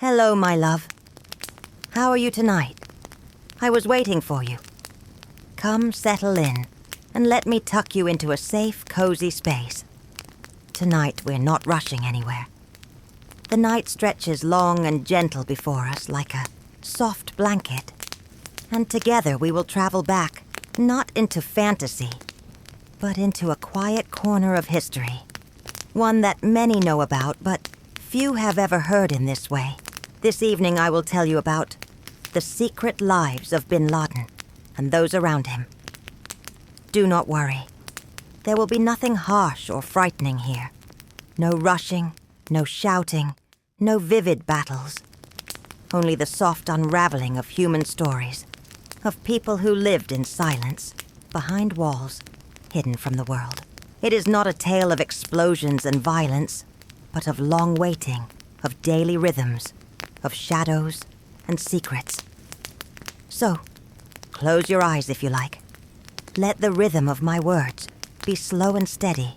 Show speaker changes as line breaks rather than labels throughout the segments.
Hello, my love. How are you tonight? I was waiting for you. Come settle in and let me tuck you into a safe, cozy space. Tonight we're not rushing anywhere. The night stretches long and gentle before us like a soft blanket. And together we will travel back, not into fantasy, but into a quiet corner of history. One that many know about, but few have ever heard in this way. This evening I will tell you about the secret lives of bin Laden and those around him. Do not worry. There will be nothing harsh or frightening here. No rushing, no shouting, no vivid battles. Only the soft unraveling of human stories, of people who lived in silence, behind walls, hidden from the world. It is not a tale of explosions and violence, but of long waiting, of daily rhythms, of shadows and secrets. So, close your eyes if you like. Let the rhythm of my words be slow and steady,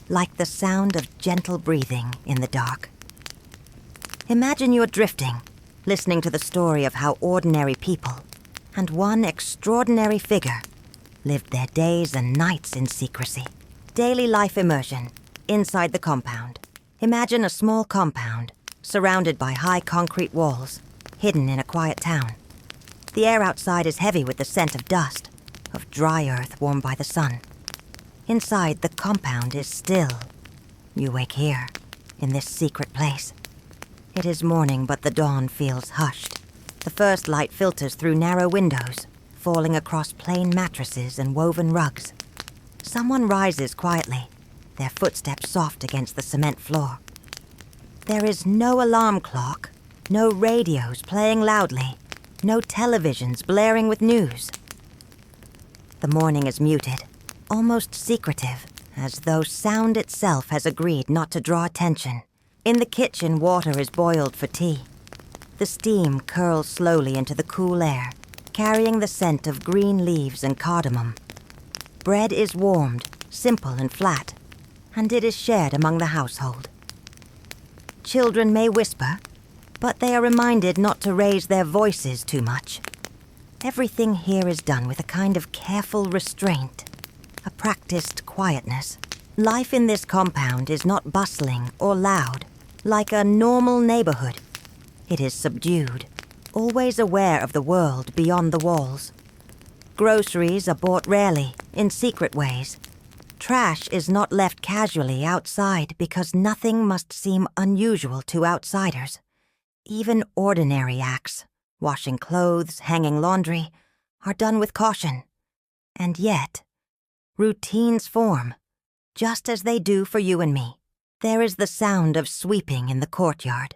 like the sound of gentle breathing in the dark. Imagine you're drifting, listening to the story of how ordinary people, and one extraordinary figure, lived their days and nights in secrecy. Daily life immersion, inside the compound. Imagine a small compound, surrounded by high concrete walls, hidden in a quiet town. The air outside is heavy with the scent of dust, of dry earth warmed by the sun. Inside, the compound is still. You wake here, in this secret place. It is morning, but the dawn feels hushed. The first light filters through narrow windows, falling across plain mattresses and woven rugs. Someone rises quietly, their footsteps soft against the cement floor. There is no alarm clock, no radios playing loudly, no televisions blaring with news. The morning is muted, almost secretive, as though sound itself has agreed not to draw attention. In the kitchen, water is boiled for tea. The steam curls slowly into the cool air, carrying the scent of green leaves and cardamom. Bread is warmed, simple and flat, and it is shared among the household. Children may whisper, but they are reminded not to raise their voices too much. Everything here is done with a kind of careful restraint, a practiced quietness. Life in this compound is not bustling or loud, like a normal neighborhood. It is subdued, always aware of the world beyond the walls. Groceries are bought rarely, in secret ways. Trash is not left casually outside because nothing must seem unusual to outsiders. Even ordinary acts, washing clothes, hanging laundry, are done with caution. And yet, routines form, just as they do for you and me. There is the sound of sweeping in the courtyard,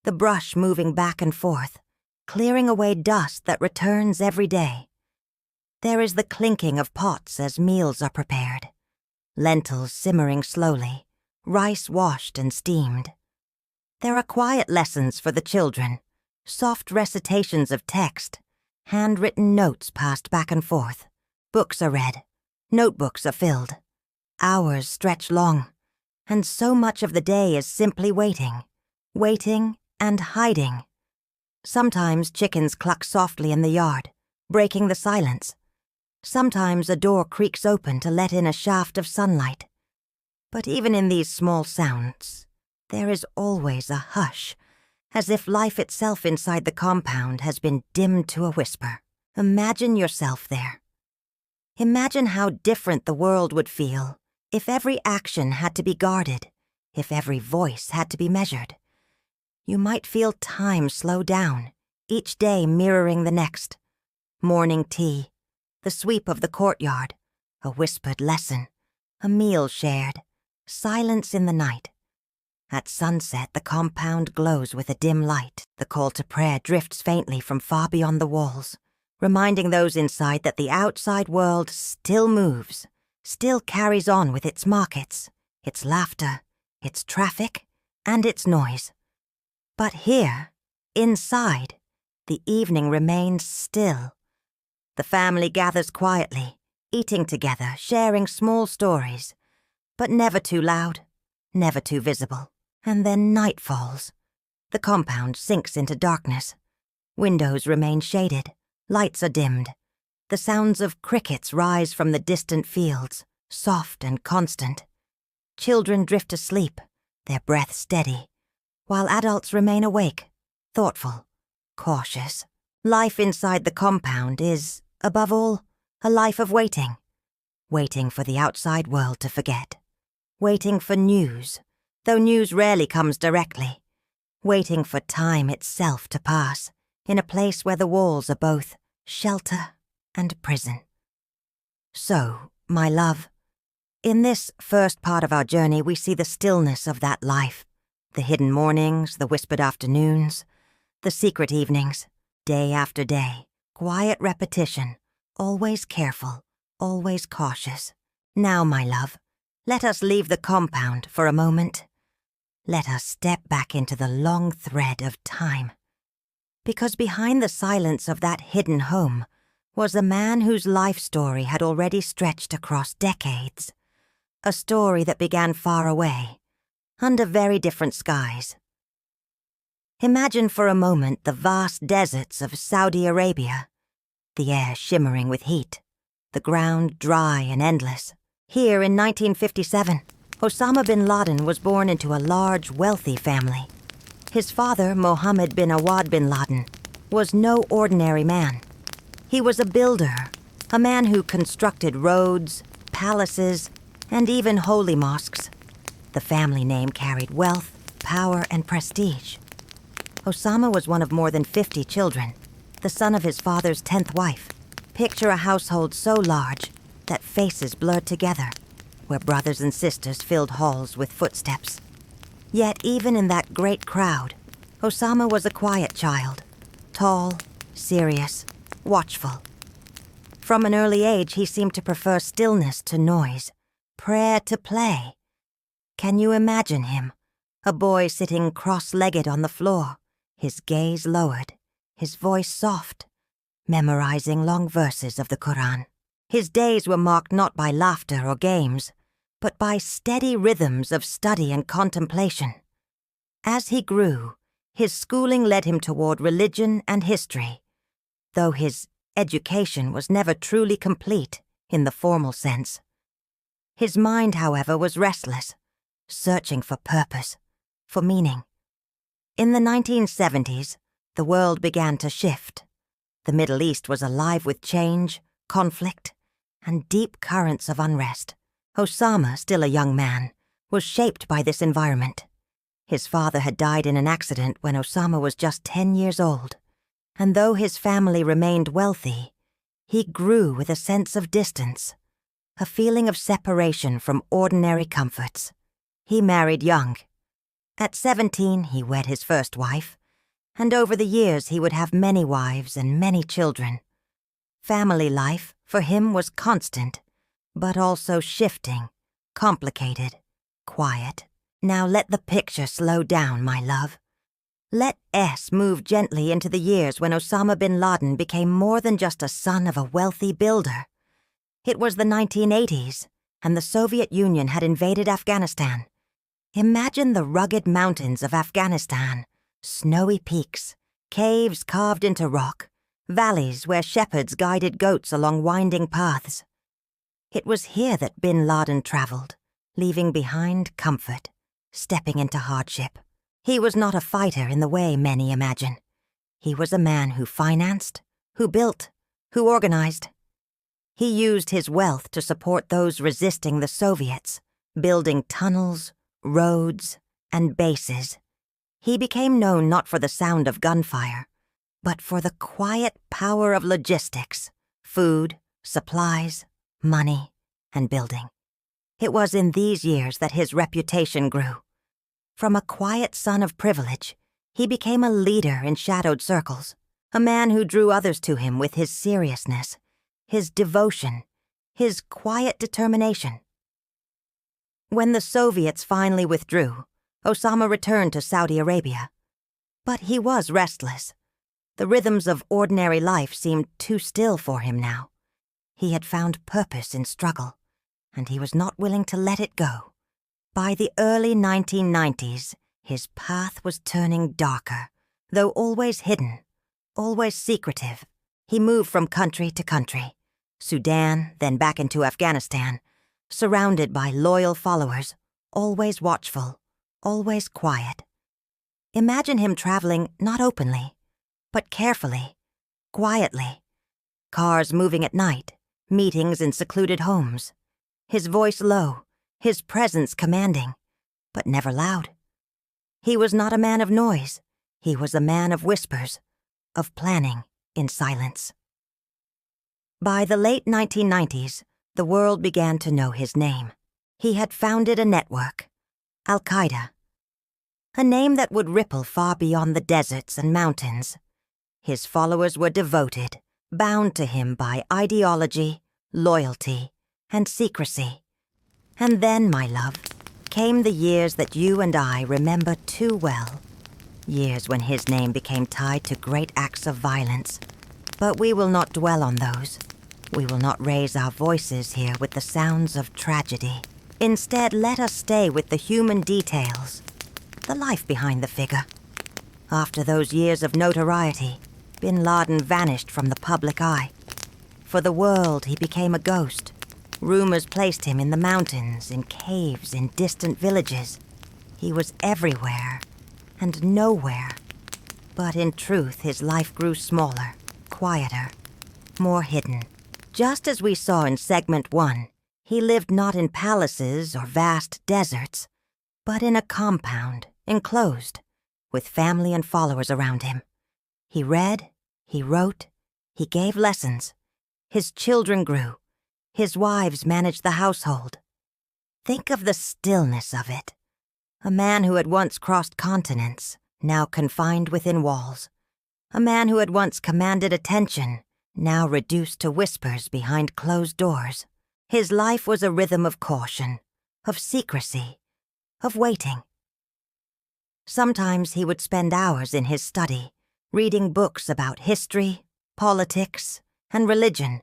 the brush moving back and forth, clearing away dust that returns every day. There is the clinking of pots as meals are prepared, lentils simmering slowly, rice washed and steamed. There are quiet lessons for the children, soft recitations of text, handwritten notes passed back and forth. Books are read, notebooks are filled. Hours stretch long, and so much of the day is simply waiting, waiting and hiding. Sometimes chickens cluck softly in the yard, breaking the silence. Sometimes a door creaks open to let in a shaft of sunlight. But even in these small sounds, there is always a hush, as if life itself inside the compound has been dimmed to a whisper. Imagine yourself there. Imagine how different the world would feel if every action had to be guarded, if every voice had to be measured. You might feel time slow down, each day mirroring the next. Morning tea, the sweep of the courtyard, a whispered lesson, a meal shared, silence in the night. At sunset, the compound glows with a dim light. The call to prayer drifts faintly from far beyond the walls, reminding those inside that the outside world still moves, still carries on with its markets, its laughter, its traffic, and its noise. But here, inside, the evening remains still. The family gathers quietly, eating together, sharing small stories, but never too loud, never too visible. And then night falls, The compound sinks into darkness. Windows remain shaded. Lights are dimmed. The sounds of crickets rise from the distant fields, soft and constant. Children drift asleep, their breath steady, while adults remain awake, thoughtful, cautious. Life inside the compound is, above all, a life of waiting. Waiting for the outside world to forget. Waiting for news, though news rarely comes directly. Waiting for time itself to pass, in a place where the walls are both shelter and prison. So, my love, in this first part of our journey we see the stillness of that life, the hidden mornings, the whispered afternoons, the secret evenings, day after day, quiet repetition, always careful, always cautious. Now, my love, let us leave the compound for a moment. Let us step back into the long thread of time. Because behind the silence of that hidden home was a man whose life story had already stretched across decades. A story that began far away, under very different skies. Imagine for a moment the vast deserts of Saudi Arabia, the air shimmering with heat, the ground dry and endless. Here in 1957, Osama bin Laden was born into a large, wealthy family. His father, Mohammed bin Awad bin Laden, was no ordinary man. He was a builder, a man who constructed roads, palaces, and even holy mosques. The family name carried wealth, power, and prestige. Osama was one of more than 50 children, the son of his father's 10th wife. Picture a household so large that faces blurred together, where brothers and sisters filled halls with footsteps. Yet even in that great crowd, Osama was a quiet child, tall, serious, watchful. From an early age, he seemed to prefer stillness to noise, prayer to play. Can you imagine him, a boy sitting cross-legged on the floor, his gaze lowered, his voice soft, memorizing long verses of the Quran? His days were marked not by laughter or games, but by steady rhythms of study and contemplation. As he grew, his schooling led him toward religion and history, though his education was never truly complete in the formal sense. His mind, however, was restless, searching for purpose, for meaning. In the 1970s, the world began to shift. The Middle East was alive with change, conflict, and deep currents of unrest. Osama, still a young man, was shaped by this environment. His father had died in an accident when Osama was just 10 years old, and though his family remained wealthy, he grew with a sense of distance, a feeling of separation from ordinary comforts. He married young. At 17, he wed his first wife, and over the years he would have many wives and many children. Family life, for him, was constant, but also shifting, complicated, quiet. Now let the picture slow down, my love. Let S move gently into the years when Osama bin Laden became more than just a son of a wealthy builder. It was the 1980s, and the Soviet Union had invaded Afghanistan. Imagine the rugged mountains of Afghanistan, snowy peaks, caves carved into rock, valleys where shepherds guided goats along winding paths. It was here that bin Laden traveled, leaving behind comfort, stepping into hardship. He was not a fighter in the way many imagine. He was a man who financed, who built, who organized. He used his wealth to support those resisting the Soviets, building tunnels, roads, and bases. He became known not for the sound of gunfire, but for the quiet power of logistics, food, supplies, money, and building. It was in these years that his reputation grew. From a quiet son of privilege, he became a leader in shadowed circles, a man who drew others to him with his seriousness, his devotion, his quiet determination. When the Soviets finally withdrew, Osama returned to Saudi Arabia. But he was restless. The rhythms of ordinary life seemed too still for him now. He had found purpose in struggle, and he was not willing to let it go. By the early 1990s, His path was turning darker, though always hidden, always secretive. He moved from country to country, Sudan, then back into Afghanistan, surrounded by loyal followers, always watchful, always quiet. Imagine him traveling not openly, but carefully, quietly. Cars moving at night, meetings in secluded homes. His voice low, his presence commanding, but never loud. He was not a man of noise. He was a man of whispers, of planning in silence. By the late 1990s, the world began to know his name. He had founded a network, Al-Qaeda, a name that would ripple far beyond the deserts and mountains. His followers were devoted, bound to him by ideology, loyalty, and secrecy. And then, my love, came the years that you and I remember too well. Years when his name became tied to great acts of violence. But we will not dwell on those. We will not raise our voices here with the sounds of tragedy. Instead, let us stay with the human details, the life behind the figure. After those years of notoriety, bin Laden vanished from the public eye. For the world, he became a ghost. Rumors placed him in the mountains, in caves, in distant villages. He was everywhere and nowhere. But in truth, his life grew smaller, quieter, more hidden. Just as we saw in segment 1, he lived not in palaces or vast deserts, but in a compound, enclosed, with family and followers around him. He read, he wrote, he gave lessons. His children grew. His wives managed the household. Think of the stillness of it. A man who had once crossed continents, now confined within walls. A man who had once commanded attention, now reduced to whispers behind closed doors. His life was a rhythm of caution, of secrecy, of waiting. Sometimes he would spend hours in his study, reading books about history, politics, and religion.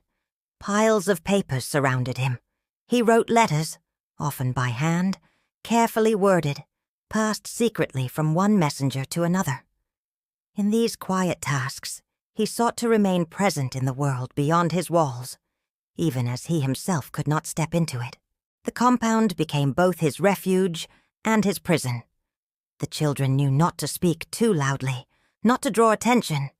Piles of papers surrounded him. He wrote letters, often by hand, carefully worded, passed secretly from one messenger to another. In these quiet tasks, he sought to remain present in the world beyond his walls, even as he himself could not step into it. The compound became both his refuge and his prison. The children knew not to speak too loudly, not to draw attention.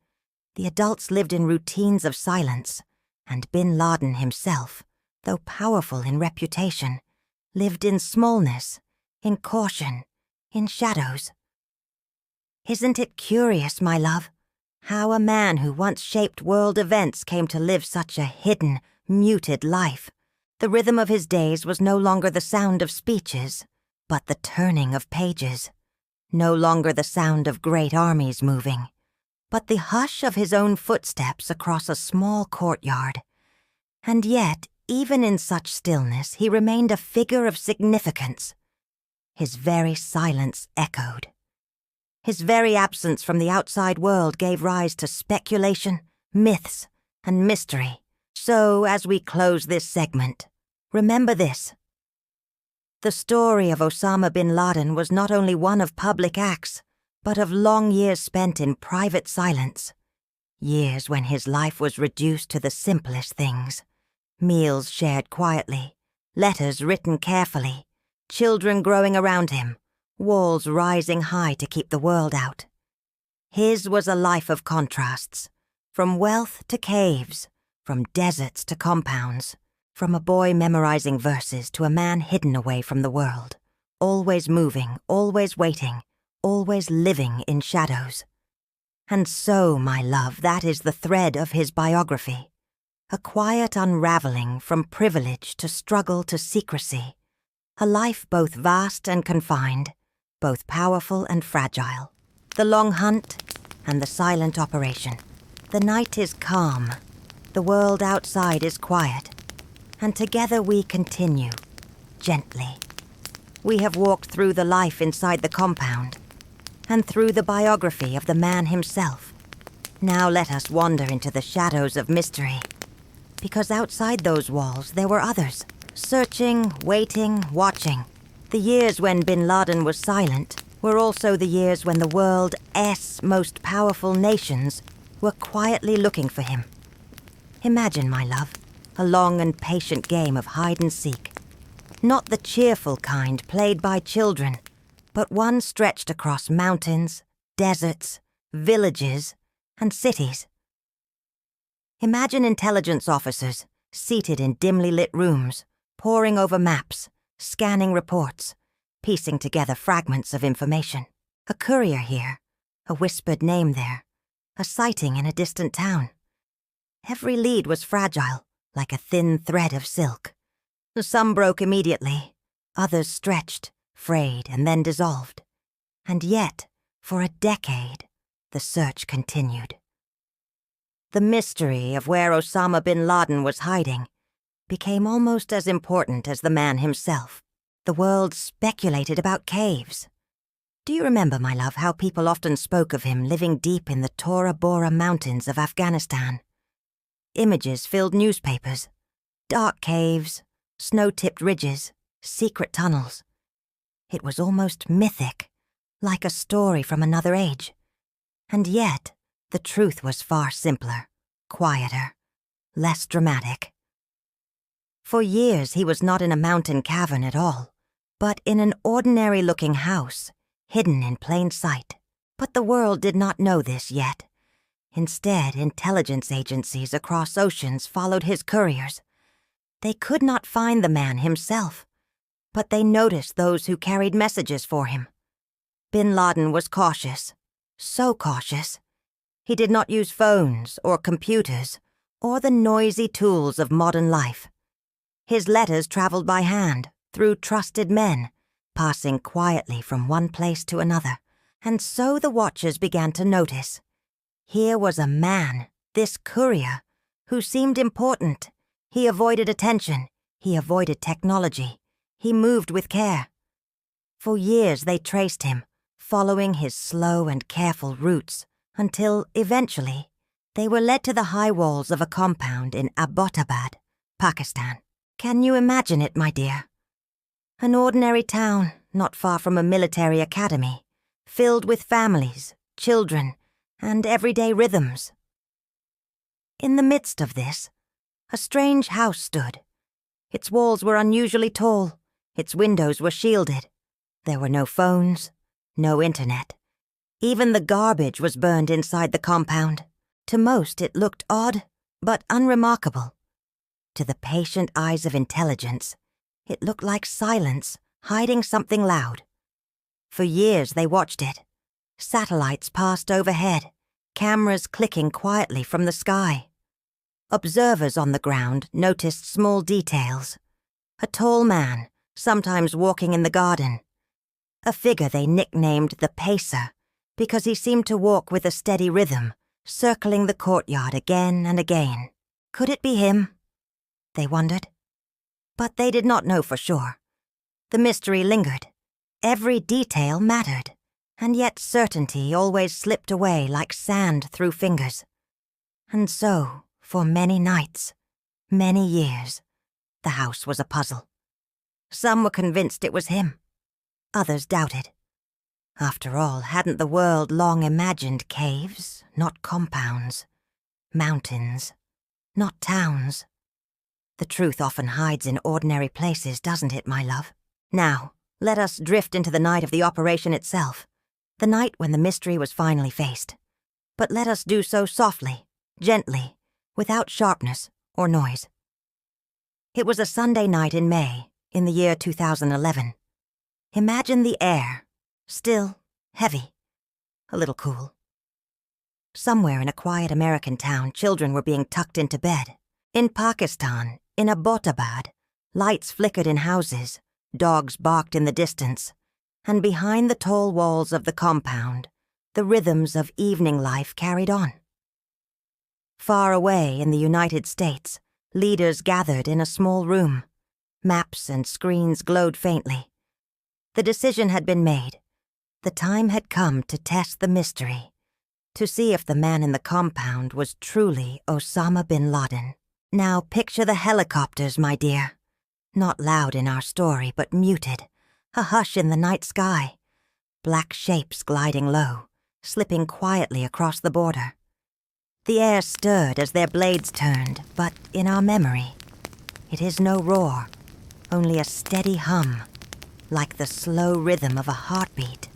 The adults lived in routines of silence, and bin Laden himself, though powerful in reputation, lived in smallness, in caution, in shadows. Isn't it curious, my love, how a man who once shaped world events came to live such a hidden, muted life? The rhythm of his days was no longer the sound of speeches, but the turning of pages. No longer the sound of great armies moving, but the hush of his own footsteps across a small courtyard. And yet, even in such stillness, he remained a figure of significance. His very silence echoed. His very absence from the outside world gave rise to speculation, myths, and mystery. So, as we close this segment, remember this. The story of Osama bin Laden was not only one of public acts, but of long years spent in private silence. Years when his life was reduced to the simplest things. Meals shared quietly, letters written carefully, children growing around him, walls rising high to keep the world out. His was a life of contrasts, from wealth to caves, from deserts to compounds, from a boy memorizing verses to a man hidden away from the world, always moving, always waiting, always living in shadows. And so, my love, that is the thread of his biography. A quiet unraveling from privilege to struggle to secrecy. A life both vast and confined, both powerful and fragile. The long hunt and the silent operation. The night is calm. The world outside is quiet. And together we continue, gently. We have walked through the life inside the compound, and through the biography of the man himself. Now let us wander into the shadows of mystery, because outside those walls there were others, searching, waiting, watching. The years when bin Laden was silent, were also the years when the world's most powerful nations were quietly looking for him. Imagine, my love, a long and patient game of hide and seek. Not the cheerful kind played by children, but one stretched across mountains, deserts, villages, and cities. Imagine intelligence officers seated in dimly lit rooms, poring over maps, scanning reports, piecing together fragments of information. A courier here, a whispered name there, a sighting in a distant town. Every lead was fragile, like a thin thread of silk. Some broke immediately, others stretched, frayed, and then dissolved. And yet, for a decade, the search continued. The mystery of where Osama bin Laden was hiding became almost as important as the man himself. The world speculated about caves. Do you remember, my love, how people often spoke of him living deep in the Tora Bora mountains of Afghanistan? Images filled newspapers. Dark caves, snow-tipped ridges, secret tunnels. It was almost mythic, like a story from another age. And yet, the truth was far simpler, quieter, less dramatic. For years he was not in a mountain cavern at all, but in an ordinary-looking house, hidden in plain sight. But the world did not know this yet. Instead, intelligence agencies across oceans followed his couriers. They could not find the man himself, but they noticed those who carried messages for him. Bin Laden was cautious, so cautious. He did not use phones or computers or the noisy tools of modern life. His letters traveled by hand, through trusted men, passing quietly from one place to another. And so the watchers began to notice. Here was a man, this courier, who seemed important. He avoided attention. He avoided technology. He moved with care. For years they traced him, following his slow and careful routes, until, eventually, they were led to the high walls of a compound in Abbottabad, Pakistan. Can you imagine it, my dear? An ordinary town, not far from a military academy, filled with families, children, and everyday rhythms. In the midst of this, a strange house stood. Its walls were unusually tall, its windows were shielded. There were no phones, no internet. Even the garbage was burned inside the compound. To most it looked odd, but unremarkable. To the patient eyes of intelligence, it looked like silence hiding something loud. For years they watched it. Satellites passed overhead, cameras clicking quietly from the sky. Observers on the ground noticed small details. A tall man, sometimes walking in the garden. A figure they nicknamed the Pacer, because he seemed to walk with a steady rhythm, circling the courtyard again and again. Could it be him? They wondered. But they did not know for sure. The mystery lingered. Every detail mattered, and yet certainty always slipped away like sand through fingers. And so, for many nights, many years, the house was a puzzle. Some were convinced it was him. Others doubted. After all, hadn't the world long imagined caves, not compounds, mountains, not towns? The truth often hides in ordinary places, doesn't it, my love? Now, let us drift into the night of the operation itself, the night when the mystery was finally faced. But let us do so softly, gently, without sharpness or noise. It was a Sunday night in May, in the year 2011. Imagine the air, still, heavy, a little cool. Somewhere in a quiet American town, children were being tucked into bed. In Pakistan, in Abbottabad, lights flickered in houses, dogs barked in the distance, and behind the tall walls of the compound, the rhythms of evening life carried on. Far away in the United States, leaders gathered in a small room. Maps and screens glowed faintly. The decision had been made. The time had come to test the mystery, to see if the man in the compound was truly Osama bin Laden. Now picture the helicopters, my dear. Not loud in our story, but muted, a hush in the night sky. black shapes gliding low, slipping quietly across the border. The air stirred as their blades turned, but in our memory, it is no roar, only a steady hum, like the slow rhythm of a heartbeat.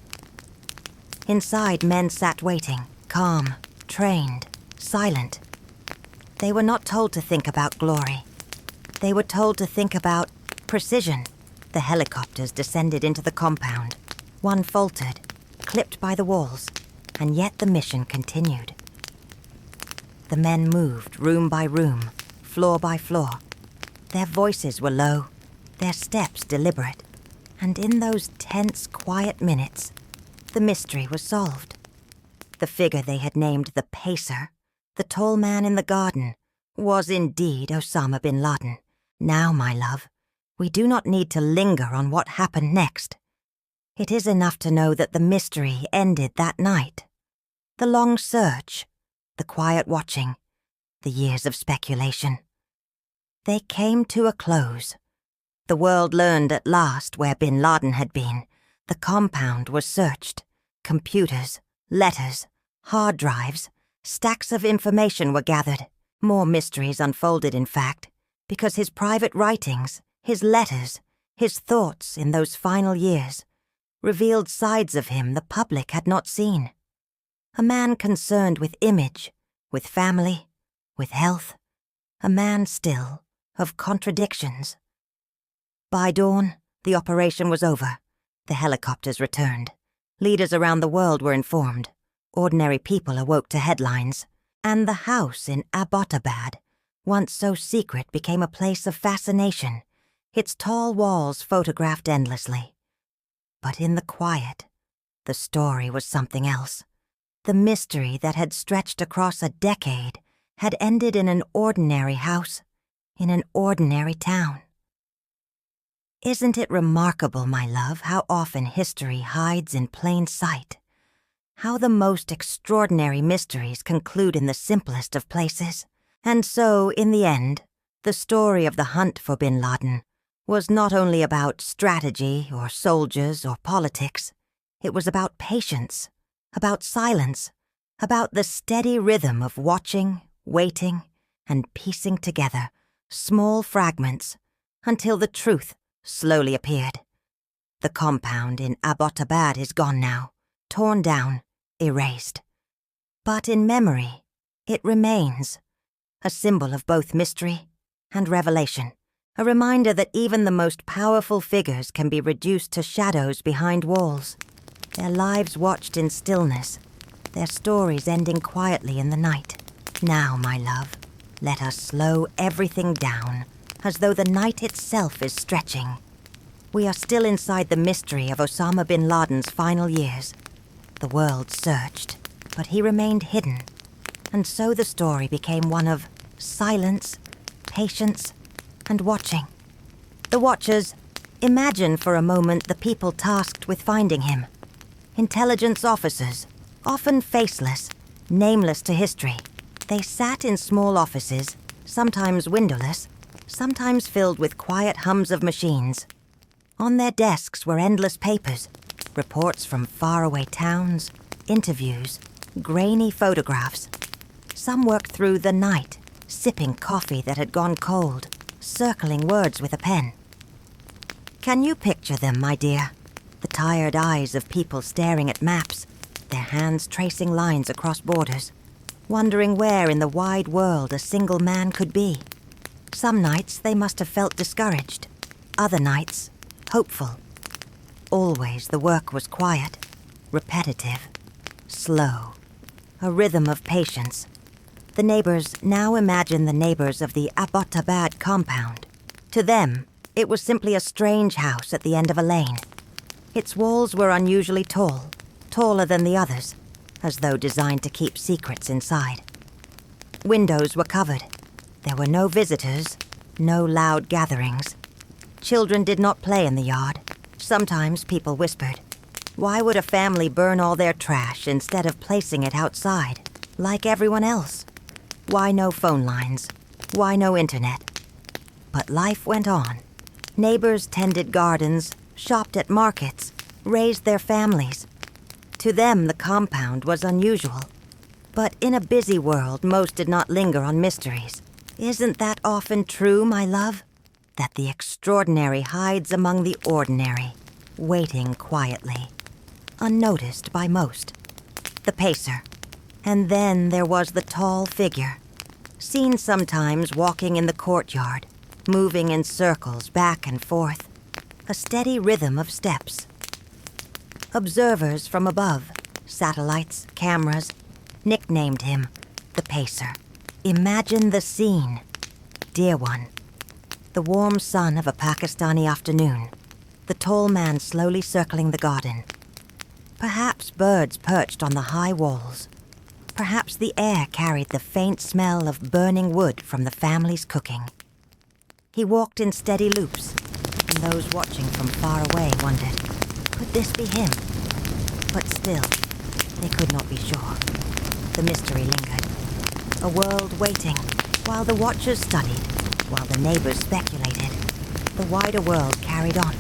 Inside, men sat waiting, calm, trained, silent. They were not told to think about glory. They were told to think about precision. The helicopters descended into the compound. One faltered, clipped by the walls, and yet the mission continued. The men moved room by room, floor by floor. Their voices were low, their steps deliberate, and in those tense, quiet minutes, the mystery was solved. The figure they had named the Pacer, the tall man in the garden, was indeed Osama bin Laden. Now, my love, we do not need to linger on what happened next. It is enough to know that the mystery ended that night. The long search, the quiet watching, the years of speculation. They came to a close. The world learned at last where bin Laden had been. The compound was searched. Computers, letters, hard drives, stacks of information were gathered. More mysteries unfolded, in fact, because his private writings, his letters, his thoughts in those final years revealed sides of him the public had not seen. A man concerned with image, with family, with health. A man still of contradictions. By dawn, the operation was over. The helicopters returned. Leaders around the world were informed. Ordinary people awoke to headlines. And the house in Abbottabad, once so secret, became a place of fascination, its tall walls photographed endlessly. But in the quiet, the story was something else. The mystery that had stretched across a decade had ended in an ordinary house, in an ordinary town. Isn't it remarkable, my love, how often history hides in plain sight? How the most extraordinary mysteries conclude in the simplest of places. And so, in the end, the story of the hunt for bin Laden was not only about strategy or soldiers or politics. It was about patience, about silence, about the steady rhythm of watching, waiting, and piecing together small fragments until the truth slowly appeared. The compound in Abbottabad is gone now, torn down, erased. But in memory, it remains, a symbol of both mystery and revelation, a reminder that even the most powerful figures can be reduced to shadows behind walls, their lives watched in stillness, their stories ending quietly in the night. Now, my love, let us slow everything down, as though the night itself is stretching. We are still inside the mystery of Osama bin Laden's final years. The world searched, but he remained hidden, and so the story became one of silence, patience, and watching. The watchers, imagine for a moment the people tasked with finding him. Intelligence officers, often faceless, nameless to history. They sat in small offices, sometimes windowless, sometimes filled with quiet hums of machines. On their desks were endless papers, reports from faraway towns, interviews, grainy photographs. Some worked through the night, sipping coffee that had gone cold, circling words with a pen. Can you picture them, my dear? The tired eyes of people staring at maps, their hands tracing lines across borders, wondering where in the wide world a single man could be. Some nights they must have felt discouraged, other nights hopeful. Always the work was quiet, repetitive, slow, a rhythm of patience. The neighbors now imagine the neighbors of the Abbottabad compound. To them, it was simply a strange house at the end of a lane. Its walls were unusually tall, taller than the others, as though designed to keep secrets inside. Windows were covered. There were no visitors, no loud gatherings. Children did not play in the yard. Sometimes people whispered, why would a family burn all their trash instead of placing it outside, like everyone else? Why no phone lines? Why no internet? But life went on. Neighbors tended gardens, shopped at markets, raised their families, To them, the compound was unusual. But in a busy world, most did not linger on mysteries. Isn't that often true, my love? That the extraordinary hides among the ordinary, waiting quietly, unnoticed by most. The pacer. And then there was the tall figure, seen sometimes walking in the courtyard, moving in circles back and forth, a steady rhythm of steps. Observers from above, satellites, cameras, nicknamed him the pacer. Imagine the scene. Dear one, the warm sun of a Pakistani afternoon, the tall man slowly circling the garden. Perhaps birds perched on the high walls. Perhaps the air carried the faint smell of burning wood from the family's cooking. He walked in steady loops, and those watching from far away wondered, could this be him? But still, they could not be sure. The mystery lingered. A world waiting, while the watchers studied, while the neighbors speculated. The wider world carried on.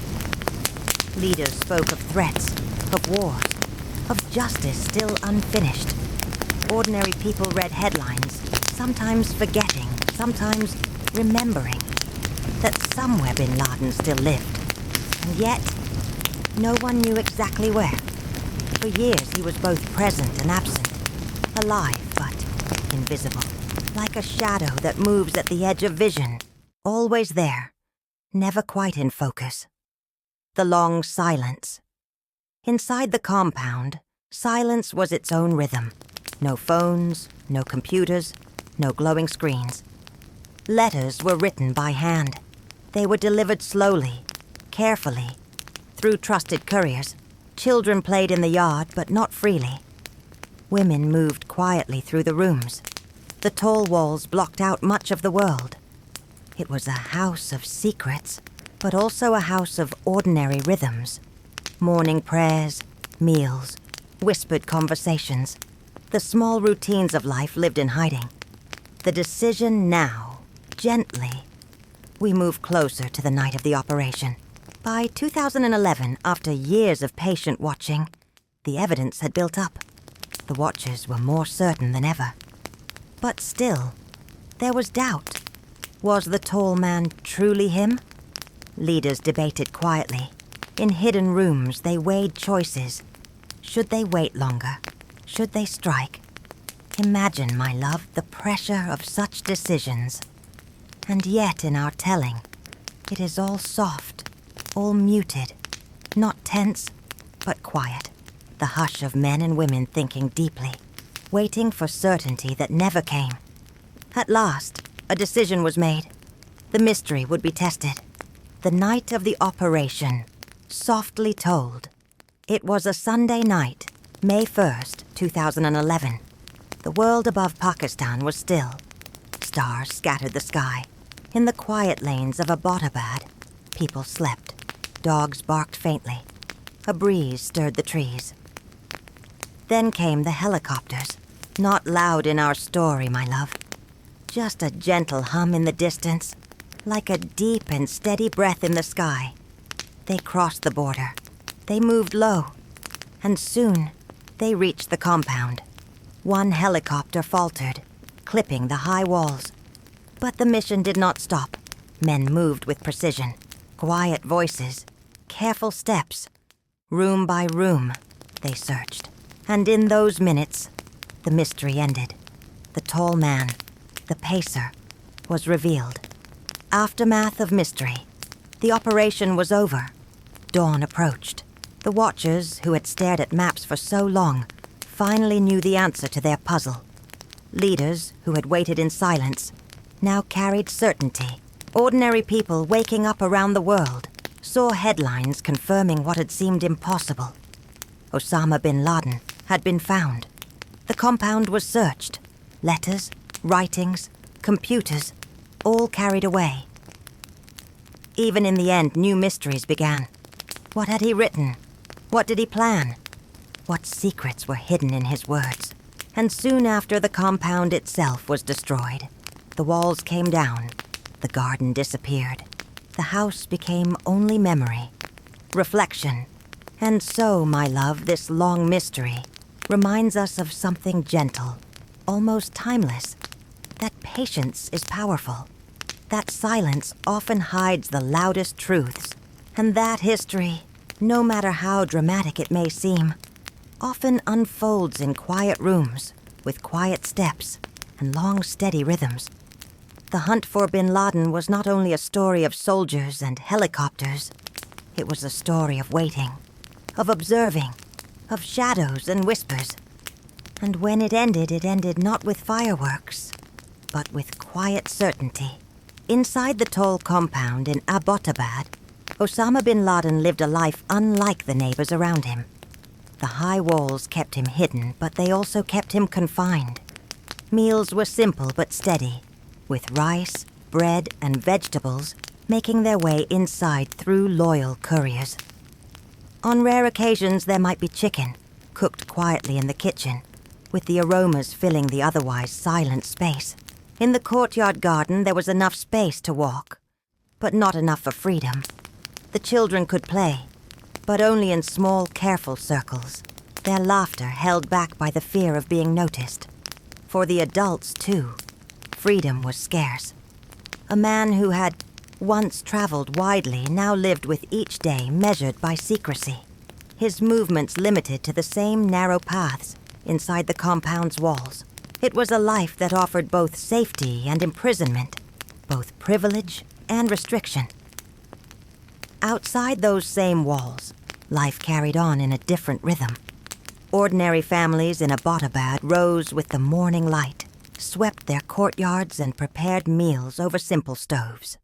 Leaders spoke of threats, of wars, of justice still unfinished. Ordinary people read headlines, sometimes forgetting, sometimes remembering, that somewhere bin Laden still lived. And yet, no one knew exactly where. For years he was both present and absent, alive but invisible, like a shadow that moves at the edge of vision, always there, never quite in focus. The long silence. Inside the compound, silence was its own rhythm. No phones, no computers, no glowing screens. Letters were written by hand. They were delivered slowly, carefully, through trusted couriers. Children played in the yard, but not freely. Women moved quietly through the rooms. The tall walls blocked out much of the world. It was a house of secrets, but also a house of ordinary rhythms. Morning prayers, meals, whispered conversations. The small routines of life lived in hiding. The decision now, gently. We moved closer to the night of the operation. By 2011, after years of patient watching, the evidence had built up. The watchers were more certain than ever. But still, there was doubt. Was the tall man truly him? Leaders debated quietly. In hidden rooms, they weighed choices. Should they wait longer? Should they strike? Imagine, my love, the pressure of such decisions. And yet, in our telling, it is all soft, all muted, not tense, but quiet. The hush of men and women thinking deeply, waiting for certainty that never came. At last, a decision was made. The mystery would be tested. The night of the operation, softly told. It was a Sunday night, May 1st, 2011. The world above Pakistan was still. Stars scattered the sky. In the quiet lanes of Abbottabad, people slept. Dogs barked faintly. A breeze stirred the trees. Then came the helicopters. Not loud in our story, my love. Just a gentle hum in the distance, like a deep and steady breath in the sky. They crossed the border. They moved low. And soon, they reached the compound. One helicopter faltered, clipping the high walls. But the mission did not stop. Men moved with precision. Quiet voices, careful steps. Room by room, they searched. And in those minutes, the mystery ended. The tall man, the pacer, was revealed. Aftermath of mystery. The operation was over. Dawn approached. The watchers, who had stared at maps for so long, finally knew the answer to their puzzle. Leaders, who had waited in silence, now carried certainty. Ordinary people waking up around the world saw headlines confirming what had seemed impossible. Osama bin Laden had been found. The compound was searched. Letters, writings, computers, all carried away. Even in the end, new mysteries began. What had he written? What did he plan? What secrets were hidden in his words? And soon after, the compound itself was destroyed. The walls came down. The garden disappeared. The house became only memory, reflection, And so, my love, this long mystery reminds us of something gentle, almost timeless, that patience is powerful, that silence often hides the loudest truths, and that history, no matter how dramatic it may seem, often unfolds in quiet rooms with quiet steps and long, steady rhythms. The hunt for bin Laden was not only a story of soldiers and helicopters, it was a story of waiting, of observing, of shadows and whispers. And when it ended not with fireworks, but with quiet certainty. Inside the tall compound in Abbottabad, Osama bin Laden lived a life unlike the neighbors around him. The high walls kept him hidden, but they also kept him confined. Meals were simple but steady, with rice, bread, and vegetables making their way inside through loyal couriers. On rare occasions, there might be chicken, cooked quietly in the kitchen, with the aromas filling the otherwise silent space. In the courtyard garden, there was enough space to walk, but not enough for freedom. The children could play, but only in small, careful circles, their laughter held back by the fear of being noticed. For the adults, too, freedom was scarce. A man who had once traveled widely now lived with each day measured by secrecy, his movements limited to the same narrow paths inside the compound's walls. It was a life that offered both safety and imprisonment, both privilege and restriction. Outside those same walls, life carried on in a different rhythm. Ordinary families in Abbottabad rose with the morning light, swept their courtyards and prepared meals over simple stoves.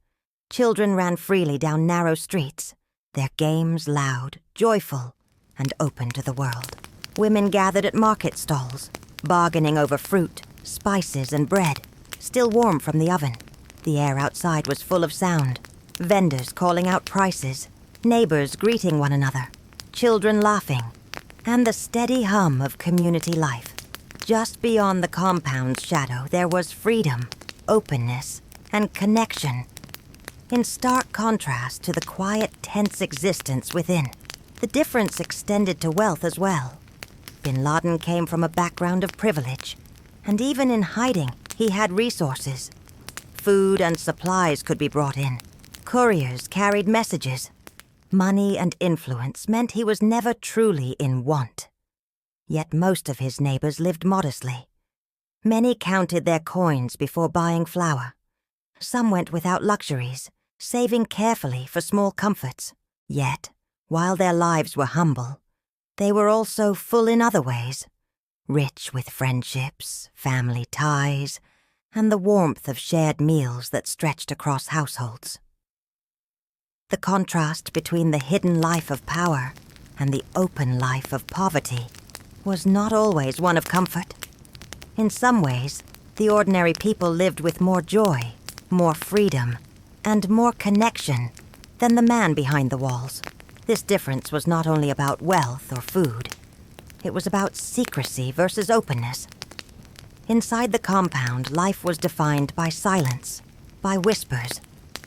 Children ran freely down narrow streets, their games loud, joyful, and open to the world. Women gathered at market stalls, bargaining over fruit, spices, and bread, still warm from the oven. The air outside was full of sound, vendors calling out prices, neighbors greeting one another, children laughing, and the steady hum of community life. Just beyond the compound's shadow, there was freedom, openness, and connection, in stark contrast to the quiet, tense existence within. The difference extended to wealth as well. Bin Laden came from a background of privilege, and even in hiding, he had resources. Food and supplies could be brought in. Couriers carried messages. Money and influence meant he was never truly in want. Yet most of his neighbors lived modestly. Many counted their coins before buying flour. Some went without luxuries, saving carefully for small comforts. Yet, while their lives were humble, they were also full in other ways, rich with friendships, family ties, and the warmth of shared meals that stretched across households. The contrast between the hidden life of power and the open life of poverty was not always one of comfort. In some ways, the ordinary people lived with more joy, more freedom, and more connection than the man behind the walls. This difference was not only about wealth or food. It was about secrecy versus openness. Inside the compound, life was defined by silence, by whispers,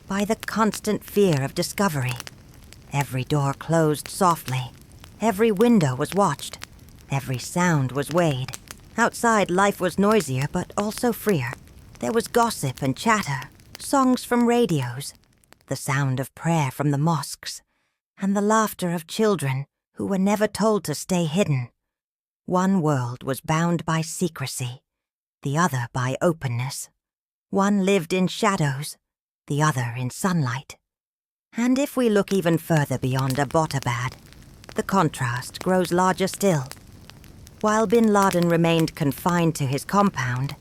by the constant fear of discovery. Every door closed softly. Every window was watched. Every sound was weighed. Outside, life was noisier, but also freer. There was gossip and chatter, songs from radios, the sound of prayer from the mosques, and the laughter of children who were never told to stay hidden. One world was bound by secrecy, the other by openness. One lived in shadows, the other in sunlight. And if we look even further beyond Abbottabad, the contrast grows larger still. While bin Laden remained confined to his compound,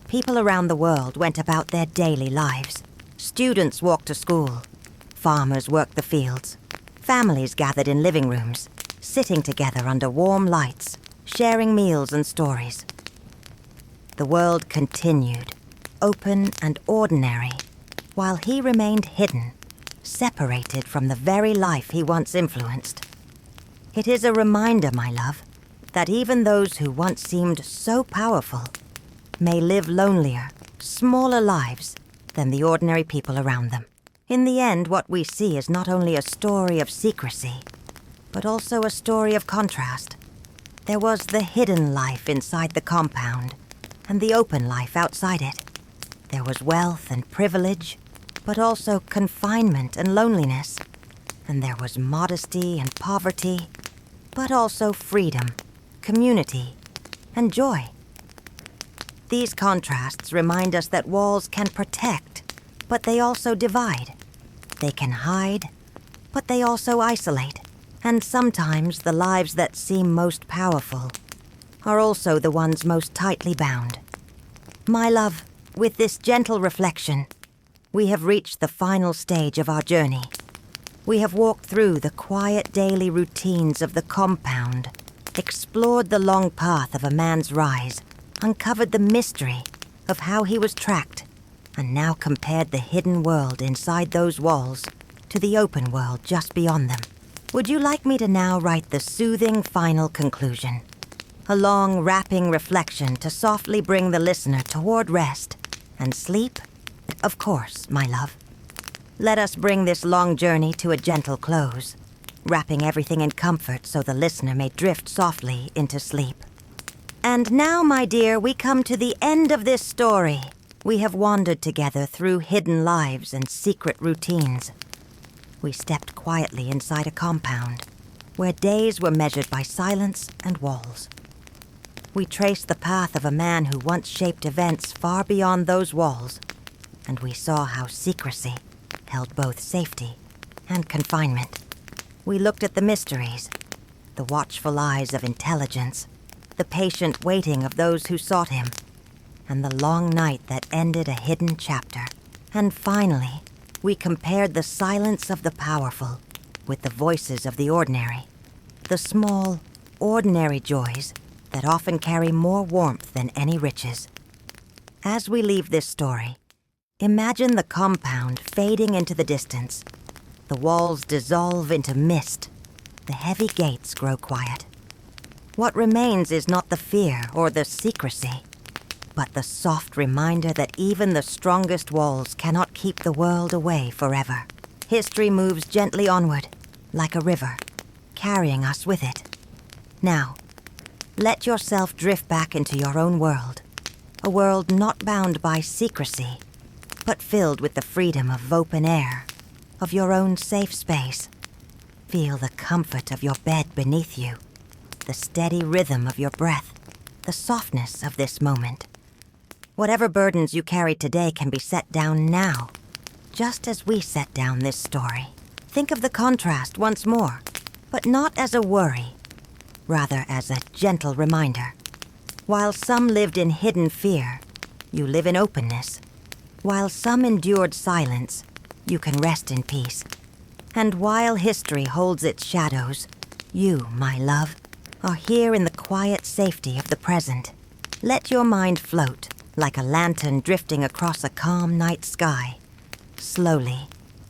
people around the world went about their daily lives. Students walked to school, farmers worked the fields, families gathered in living rooms, sitting together under warm lights, sharing meals and stories. The world continued, open and ordinary, while he remained hidden, separated from the very life he once influenced. It is a reminder, my love, that even those who once seemed so powerful may live lonelier, smaller lives than the ordinary people around them. In the end, what we see is not only a story of secrecy, but also a story of contrast. There was the hidden life inside the compound, and the open life outside it. There was wealth and privilege, but also confinement and loneliness. And there was modesty and poverty, but also freedom, community, and joy. These contrasts remind us that walls can protect, but they also divide. They can hide, but they also isolate. And sometimes the lives that seem most powerful are also the ones most tightly bound. My love, with this gentle reflection, we have reached the final stage of our journey. We have walked through the quiet daily routines of the compound, explored the long path of a man's rise, uncovered the mystery of how he was tracked, and now compared the hidden world inside those walls to the open world just beyond them. Would you like me to now write the soothing final conclusion? A long, wrapping reflection to softly bring the listener toward rest and sleep? Of course, my love. Let us bring this long journey to a gentle close, wrapping everything in comfort so the listener may drift softly into sleep. And now, my dear, we come to the end of this story. We have wandered together through hidden lives and secret routines. We stepped quietly inside a compound, where days were measured by silence and walls. We traced the path of a man who once shaped events far beyond those walls, and we saw how secrecy held both safety and confinement. We looked at the mysteries, the watchful eyes of intelligence, the patient waiting of those who sought him, and the long night that ended a hidden chapter. And finally, we compared the silence of the powerful with the voices of the ordinary, the small, ordinary joys that often carry more warmth than any riches. As we leave this story, imagine the compound fading into the distance. The walls dissolve into mist. The heavy gates grow quiet. What remains is not the fear or the secrecy, but the soft reminder that even the strongest walls cannot keep the world away forever. History moves gently onward, like a river, carrying us with it. Now, let yourself drift back into your own world, a world not bound by secrecy, but filled with the freedom of open air, of your own safe space. Feel the comfort of your bed beneath you, the steady rhythm of your breath, the softness of this moment. Whatever burdens you carry today can be set down now, just as we set down this story. Think of the contrast once more, but not as a worry, rather as a gentle reminder. While some lived in hidden fear, you live in openness. While some endured silence, you can rest in peace. And while history holds its shadows, you, my love, are here in the quiet safety of the present. Let your mind float like a lantern drifting across a calm night sky. Slowly,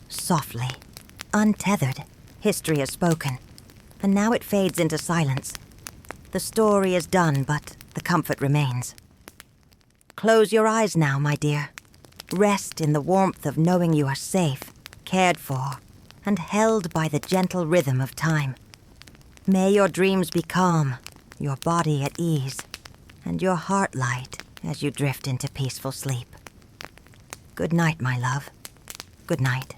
softly, untethered, history has spoken, and now it fades into silence. The story is done, but the comfort remains. Close your eyes now, my dear. Rest in the warmth of knowing you are safe, cared for, and held by the gentle rhythm of time. May your dreams be calm, your body at ease, and your heart light as you drift into peaceful sleep. Good night, my love. Good night.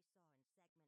saw in segment 1, he lived not in palaces or vast deserts, but in a compound, enclosed, with family and followers around him. He read, he wrote, he gave lessons. His children grew. His wives managed the household. Think of the stillness of it. A man who had once crossed continents, now confined within walls. A man who had once commanded attention, now reduced to whispers behind closed doors. His life was a rhythm of caution, of secrecy, of waiting. Sometimes he would spend hours in his study, reading books about history, politics, and religion. Piles of papers surrounded him. He wrote letters, often by hand, carefully worded, passed secretly from one messenger to another. In these quiet tasks, he sought to remain present in the world beyond his walls, even as he himself could not step into it. The compound became both his refuge and his prison. The children knew not to speak too loudly, not to draw attention. The adults lived in routines of silence, and bin Laden himself, though powerful in reputation, lived in smallness, in caution, in shadows. Isn't it curious, my love, how a man who once shaped world events came to live such a hidden, muted life? The rhythm of his days was no longer the sound of speeches, but the turning of pages. No longer the sound of great armies moving, but the hush of his own footsteps across a small courtyard. And yet, even in such stillness, he remained a figure of significance. His very silence echoed. His very absence from the outside world gave rise to speculation, myths, and mystery. So, as we close this segment, remember this. The story of Osama bin Laden was not only one of public acts, but of long years spent in private silence. Years when his life was reduced to the simplest things. Meals shared quietly, letters written carefully, children growing around him, walls rising high to keep the world out. His was a life of contrasts, from wealth to caves, from deserts to compounds, from a boy memorizing verses to a man hidden away from the world, always moving. When bin Laden was silent were also the years when the world's most powerful nations were quietly looking for him. Imagine, my love, a long and patient game of hide and seek. Not the cheerful kind played by children, but one stretched across mountains, deserts, villages, and cities. Imagine intelligence officers seated in dimly lit rooms, poring over maps, scanning reports, piecing together fragments of information. A courier here, a whispered name there, a sighting in a distant town. Every lead was fragile, like a thin thread of silk. Some broke immediately, others stretched, frayed, and then dissolved. And yet, for a decade, the search continued. The mystery of where Osama bin Laden was hiding became almost as important as the man himself. The world speculated about caves. Do you remember, my love, how people often spoke of him living deep in the Tora Bora mountains of Afghanistan? Images filled newspapers. Dark caves, snow-tipped ridges, secret tunnels. It was almost mythic, like a story from another age. And yet,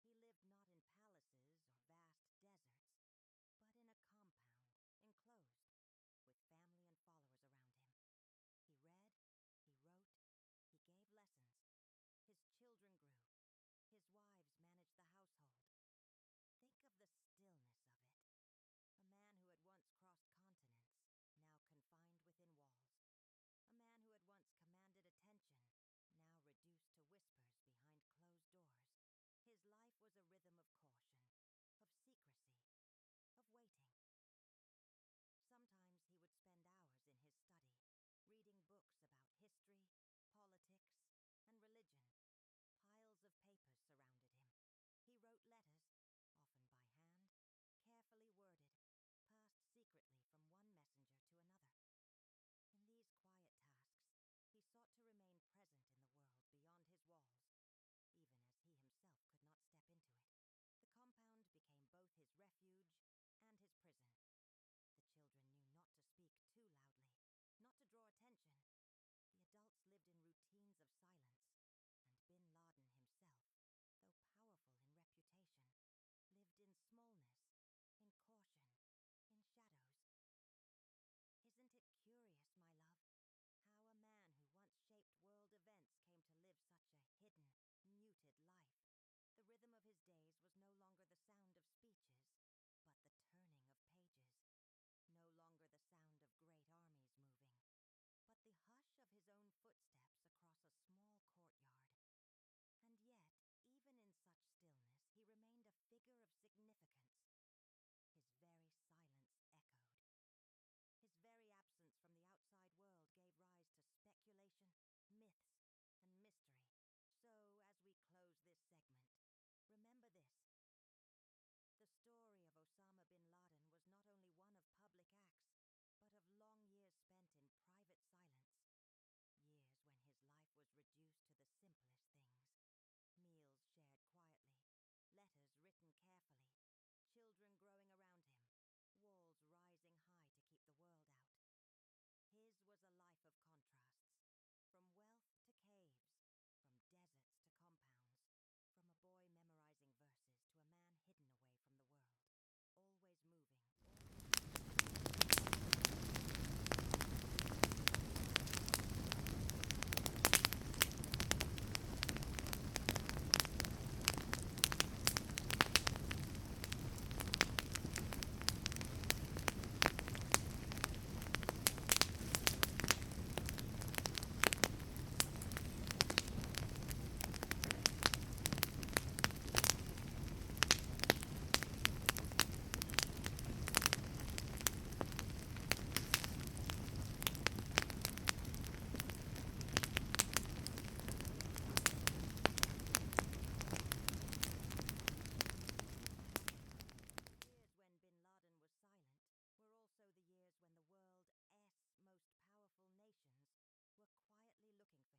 the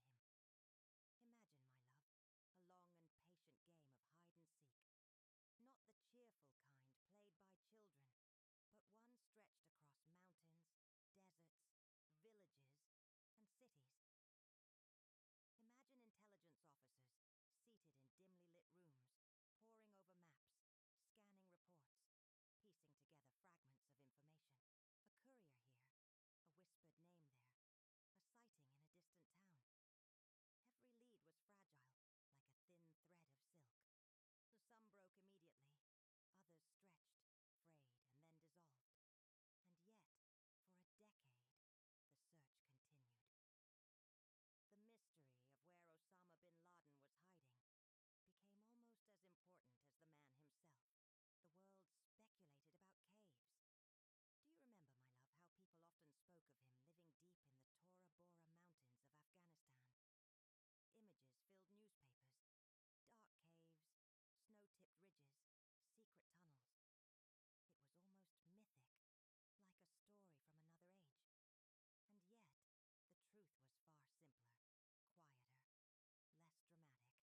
truth was far simpler, quieter, less dramatic. For years, he was not in a mountain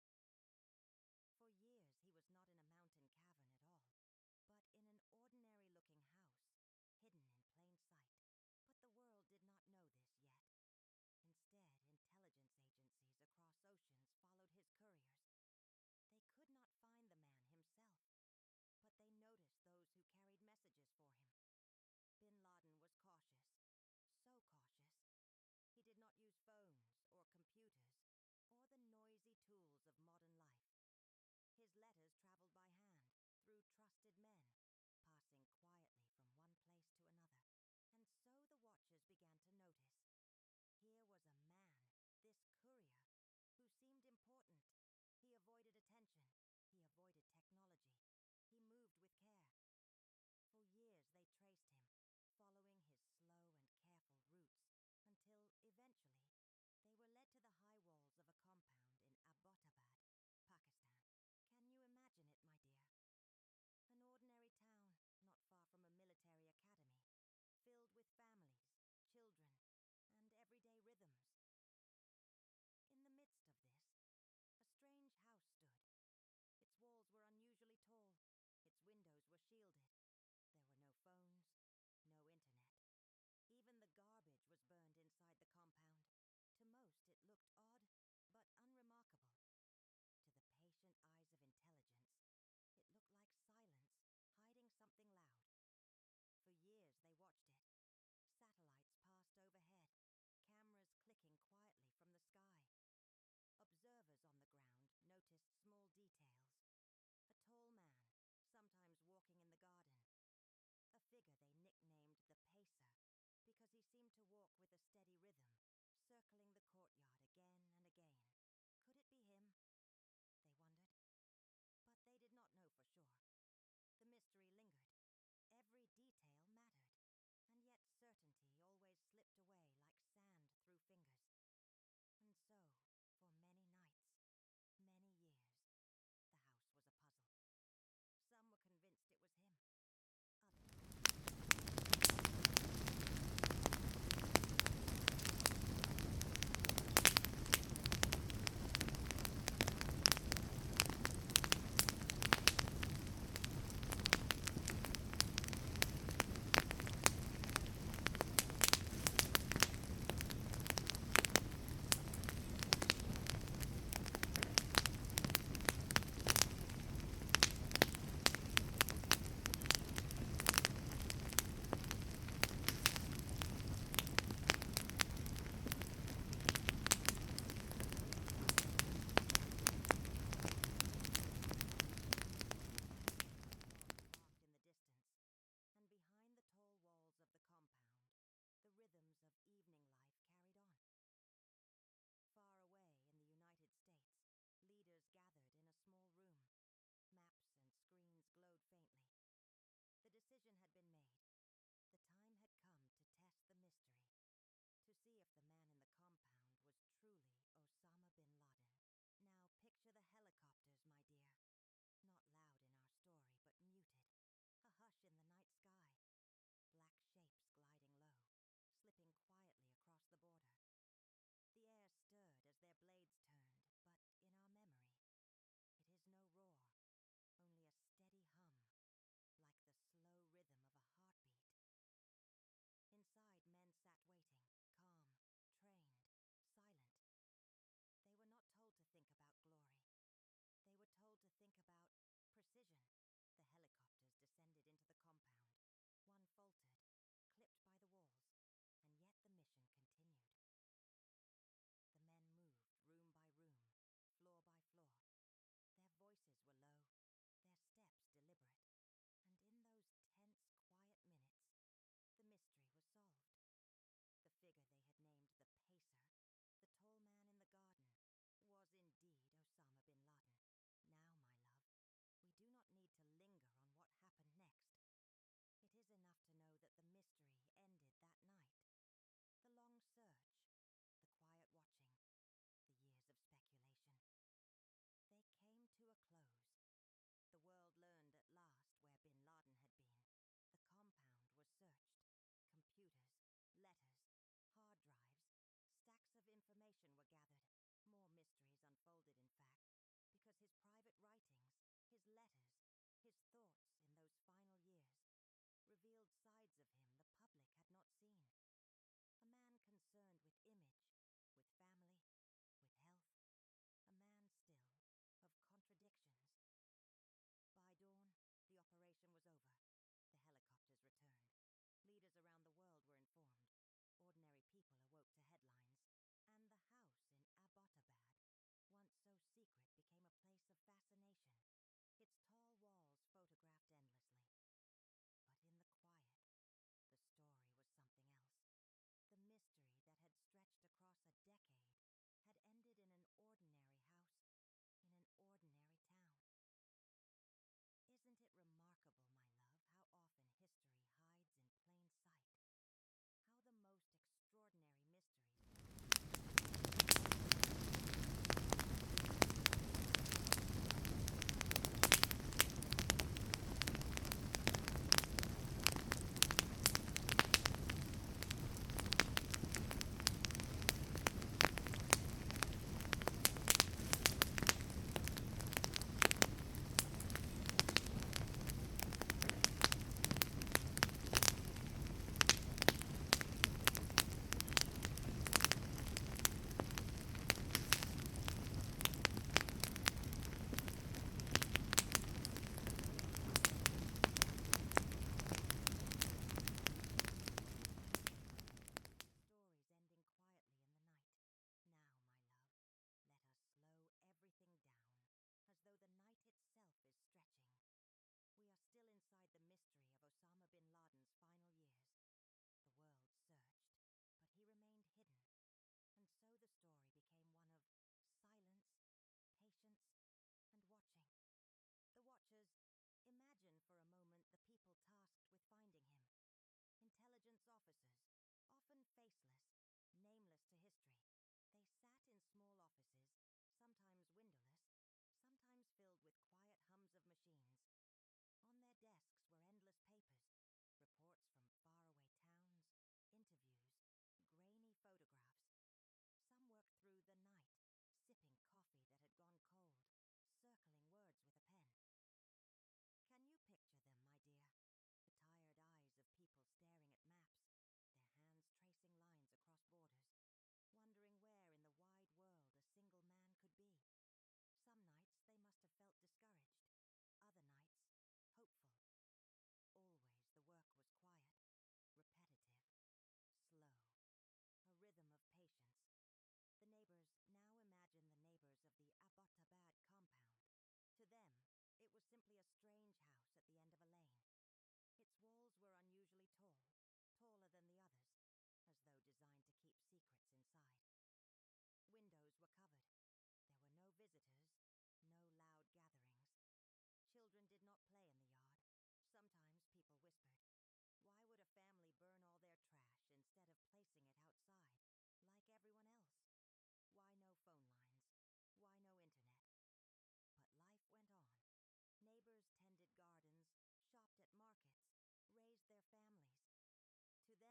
cavern at all, but in an ordinary-looking house, hidden in plain sight. But the world did not know this yet. Instead, intelligence agencies across oceans followed his couriers. phones or computers or the noisy tools of modern life. His letters traveled by hand through trusted men, passing quietly from one place to another. And so the watchers began to notice. Here was a man, this courier, who seemed important. He avoided attention. He avoided technology. He moved with care. For years they traced him, following his slow and careful routes, until, eventually, they were led to the high walls of a compound in Abbottabad, Pakistan. Can you imagine it, my dear? An ordinary town, not far from a military academy, filled with families, children, and everyday rhythms. In the midst of this, a strange house stood. Its walls were unusually tall. Its windows were shielded. There were no phones, no internet. Even the garbage was burned inside the compound. To most, it looked odd, but unremarkable. To the patient eyes of intelligence, it looked like silence hiding something loud. For years they watched it. Satellites passed overhead, cameras clicking quietly from the sky. Observers on the ground noticed small details. A tall man, sometimes walking in the garden. A figure they nicknamed the Pacer, because he seemed to walk with a steady rhythm, circling the courtyard again and again. Could it be him? They wondered. But they did not know for sure. The mystery lingered. Every detail mattered, and yet certainty always slipped away like sand through fingers. And so, for many nights, many years, the house was a puzzle. Some were convinced it was him. Others. And behind the tall walls of the compound, the rhythms of evening life carried on. Far away in the United States, leaders gathered in a small room. Maps and screens glowed faintly. The decision had been made. The time had come to test the mystery, to see if the man in the compound was truly Osama bin Laden. Now picture the helicopters, my dear. Not loud in our story, but muted. A hush in the night sky. Black shapes gliding low, slipping quietly across the border. The air stirred as their blades turned, but in our memory, it is no roar, only a steady hum, like the slow rhythm of a heartbeat. Inside, men sat waiting, calm, trained, silent. They were not told to think about glory. They were told to think about precision. The helicopters descended into the compound. One faltered, clipped by the walls, and yet the mission continued. The men moved room by room, floor by floor. Their voices were low, their steps deliberate. And in those tense, quiet minutes, the mystery was solved. The figure they had named the Pacer, the tall man in the garden, was indeed Osama bin Laden. Now, my love, we do not need to linger on what happened next. It is enough to know that the mystery ended that night. The long search, the quiet watching, the years of speculation. They came to a close. The world learned at last where bin Laden had been. The compound was searched. Computers, letters, hard drives, stacks of information were gathered. More mysteries unfolded, in fact, because his private writings, his letters, his thoughts in those final years, revealed sides of him the public had not seen. A man concerned with image, with family, with health. A man still of contradictions. By dawn, the operation was over. The helicopters returned. Leaders around the world were informed. Ordinary people awoke to headlines. And secret became a place of fascination, its tall walls photographed endlessly. But in the quiet, the story was something else. The mystery that had stretched across a decade had ended in an ordinary house, in an ordinary town. Isn't it remarkable, my love, how often history hides in plain sight? How the most extraordinary mysteries stories ending quietly in the night. Now, my love, let us slow everything down, as though the night itself is stretching. We are still inside the mystery of Osama bin Laden's final years. The world searched, but he remained hidden. And so the story became one of silence, patience, and watching. The watchers, imagine for a moment the people tasked with finding him. Intelligence officers, often faceless, nameless to history. They sat in small offices, sometimes windowless, sometimes filled with quiet hums of machines. On their desks were endless papers, reports from faraway towns, interviews, grainy photographs. Some worked through the night, sipping coffee that had gone cold, circling words with a pen. Can you picture them, my dear? The tired eyes of people staring at maps, their hands tracing lines across borders, wondering where in the wide world a single man could be. Some nights they must have felt discouraged, other nights hopeful. Always the work was quiet, repetitive, slow, a rhythm of patience. The neighbors now imagine the neighbors of the Abbottabad compound. To them, it was simply a strange house at the end of a lane. Its walls were unusually tall, taller than the others, as though designed to keep secrets inside. Windows were covered. There were no visitors, no loud gatherings. Children did not play in the yard. Sometimes people whispered, "Why would a family burn all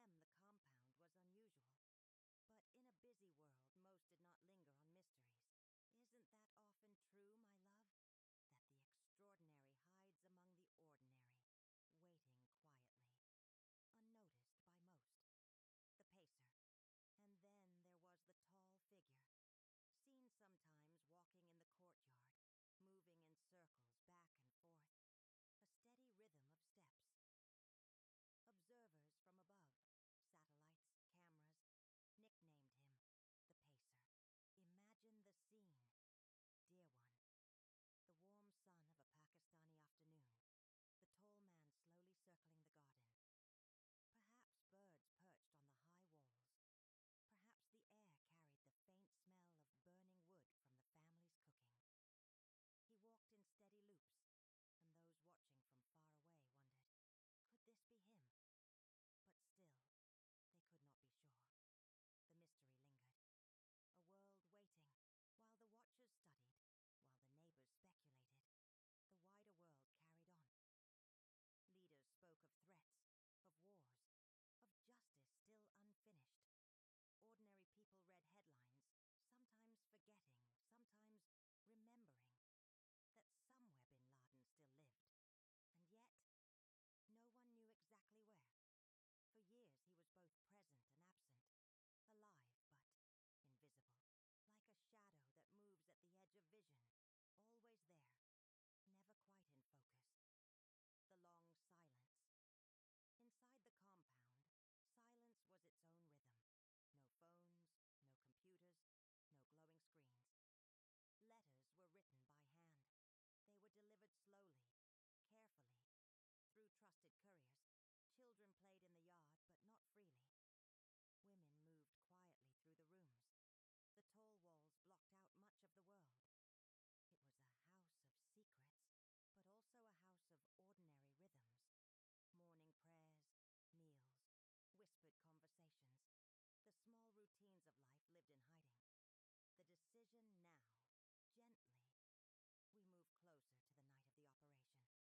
their trash instead of placing it outside, like everyone else? Why no phone lines? Why no internet?" But life went on. Neighbors tended gardens, shopped at markets, raised their families. To them, the compound was unusual. But in a busy world, most did not linger on mysteries. Isn't that often true, my love? That the extraordinary hides among the ordinary, waiting quietly, unnoticed by most. The pacer. And then there was the tall figure, seen sometimes walking in the courtyard, moving in circles back and forth, a steady rhythm of steps. Observers from above, satellites, cameras, nicknamed him the pacer. Imagine the scene, dear one. The warm sun of a Pakistani afternoon, the tall man slowly circling the garden. Perhaps birds perched on the high walls. Perhaps the air carried the faint smell of burning wood from the family's cooking. He walked in steady loops, and those watching from far away wondered, could this be him? But still, they could not be sure. The mystery lingered. A world waiting, while the watchers studied, while the neighbors speculated. The wider world carried on. Leaders spoke of threats, of wars, of justice still unfinished. Ordinary people read headlines, sometimes forgetting, sometimes remembering, that somewhere bin Laden still lived. And yet, no one knew exactly where. For years he was both present and absent, alive but invisible, like a shadow that moves at the edge of vision, always there, never quite in focus. The long silence. Inside the compound, silence was its own rhythm. No phones, no computers, no glowing screens. Letters were written by hand. They were delivered slowly, carefully, through trusted couriers. Children played in the yard, but not freely. Women moved quietly through the rooms. The tall walls blocked out much of the world. It was a house of secrets, but also a house of ordinary rhythms. Morning prayers, meals, whispered conversations. The small routines of life lived in hiding. The decision now, gently. We moved closer to the night of the operation. By 2011, after years of patient watching, the evidence had built up. The watchers were more certain than ever. But still, there was doubt. Was the tall man truly him? Leaders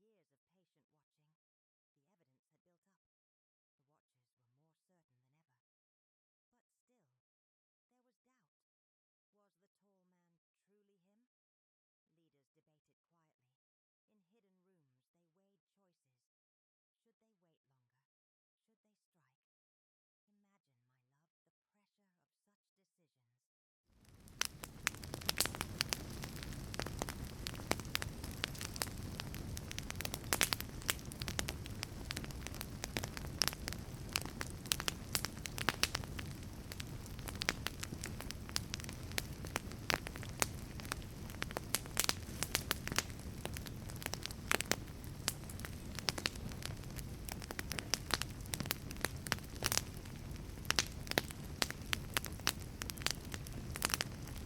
debated quietly. In hidden rooms, they weighed choices. Should they wait longer? Should they strike? Imagine, my love, the pressure of such decisions. Just a gentle hum in the distance, like a deep and steady breath in the sky. They crossed the border. They moved low. And soon, they reached the compound. One helicopter faltered, clipping the high walls. But the mission did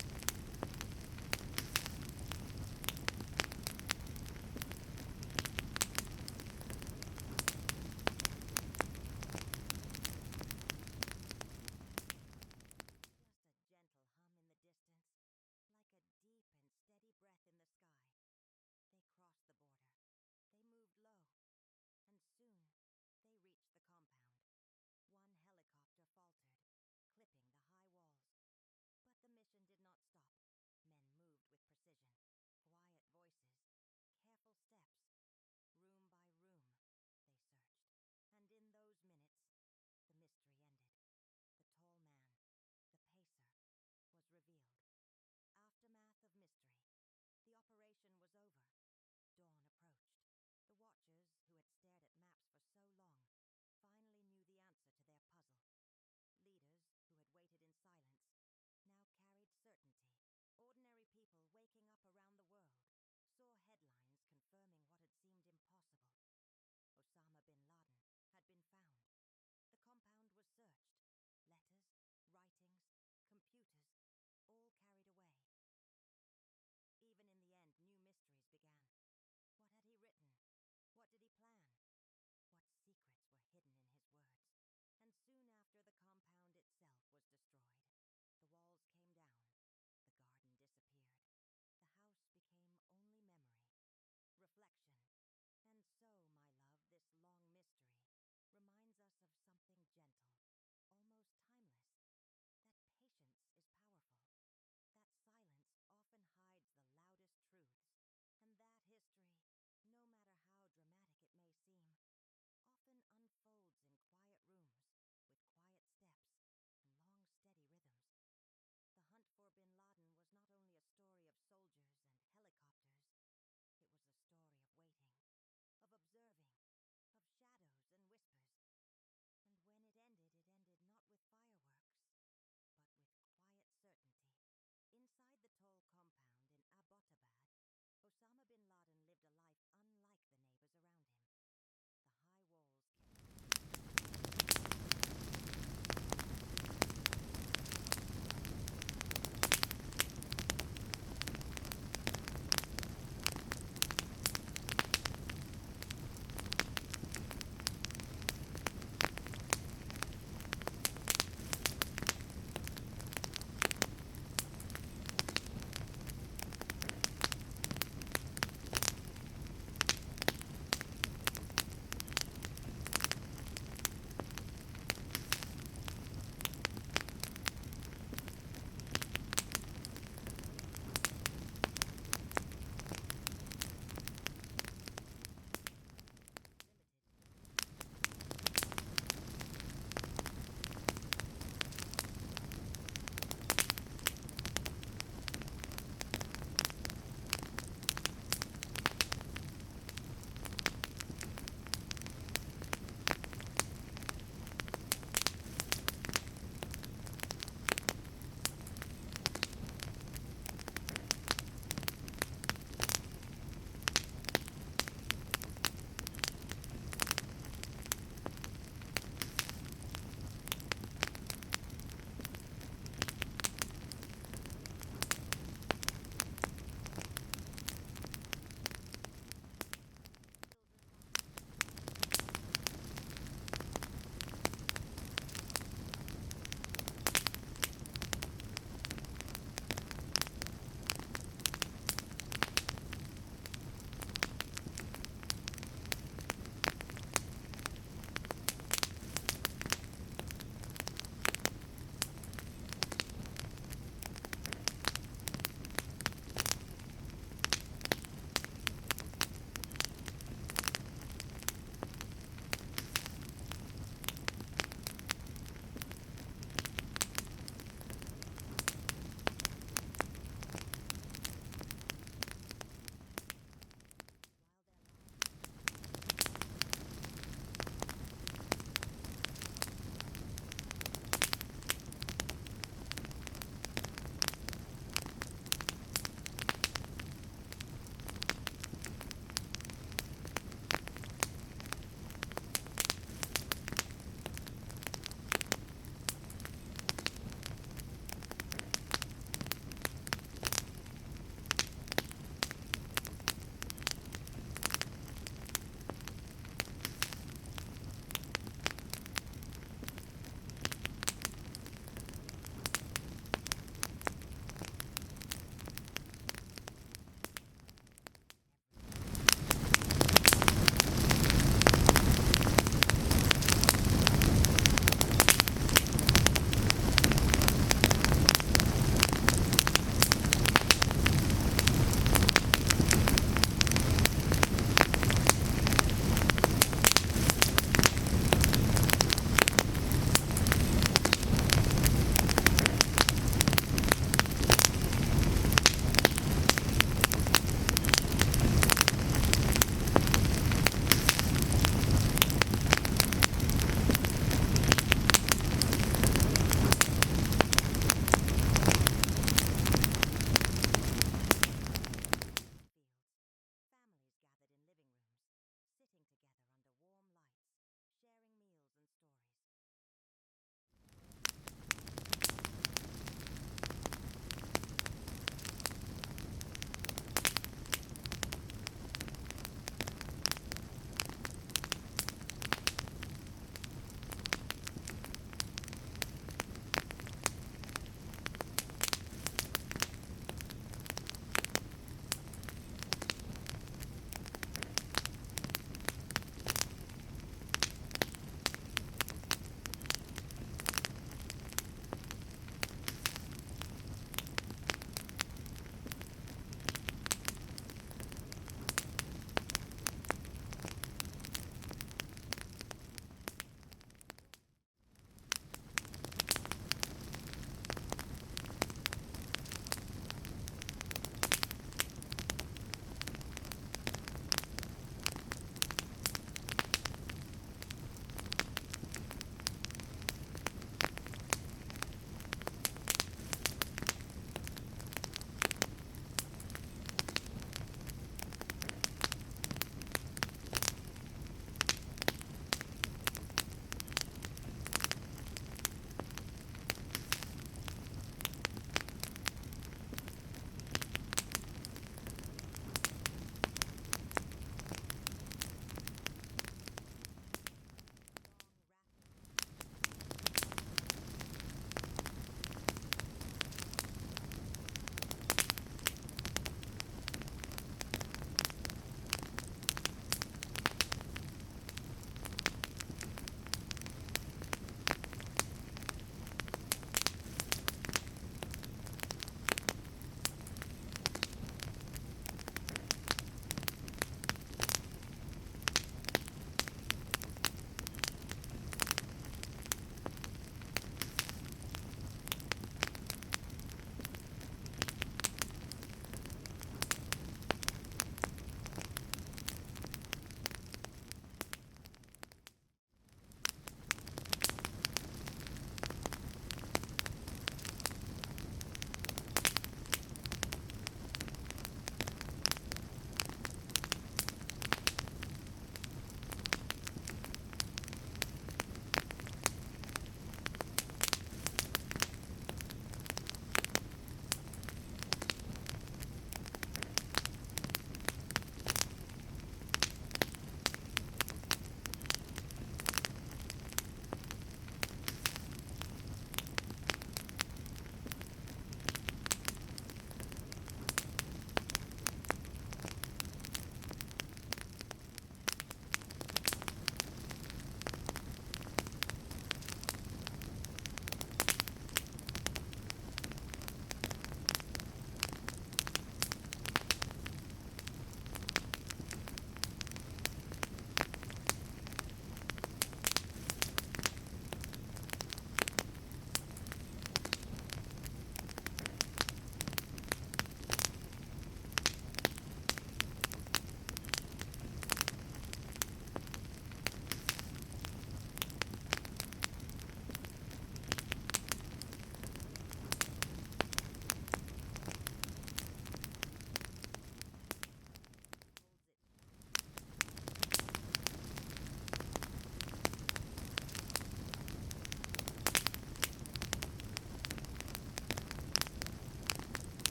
not stop. Men moved with precision. Quiet voices, careful steps. Room by room, they searched. And in those minutes, the mystery ended. The tall man, the pacer, was revealed. Aftermath of mystery. The operation was over. Dawn approached. The watchers, who had stared at maps for so long, finally knew the answer to their puzzle. Leaders, who had waited in silence, now carried certainty. Ordinary people waking up around the world saw headlines confirming what had seemed impossible. Osama bin Laden had been found. The compound was searched. Letters, writings, computers, all carried away. Even in the end, new mysteries began. What had he written? What did he plan? What secrets were hidden in his words? And soon after, the compound itself was destroyed. The walls came down. The garden disappeared. The house became only memory, reflection. And so, my love, this long mystery reminds us of something gentle, almost timeless. That patience is powerful. That silence often hides the loudest truths. And that history, no matter how dramatic it may seem, often unfolds in quiet rooms, with quiet steps and long, steady rhythms. The hunt for bin Laden was not only a story of soldiers and helicopters, it was a story of waiting, of observing, of shadows and whispers. And when it ended,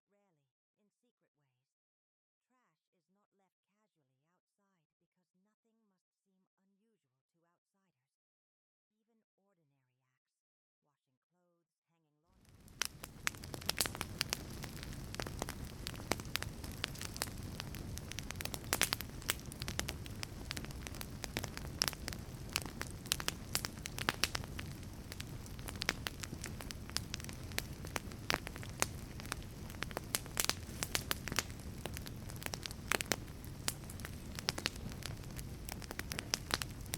rarely, in secret ways. Trash is not left casually outside because nothing must seem unusual to outsiders. Even ordinary acts, washing clothes, hanging laundry.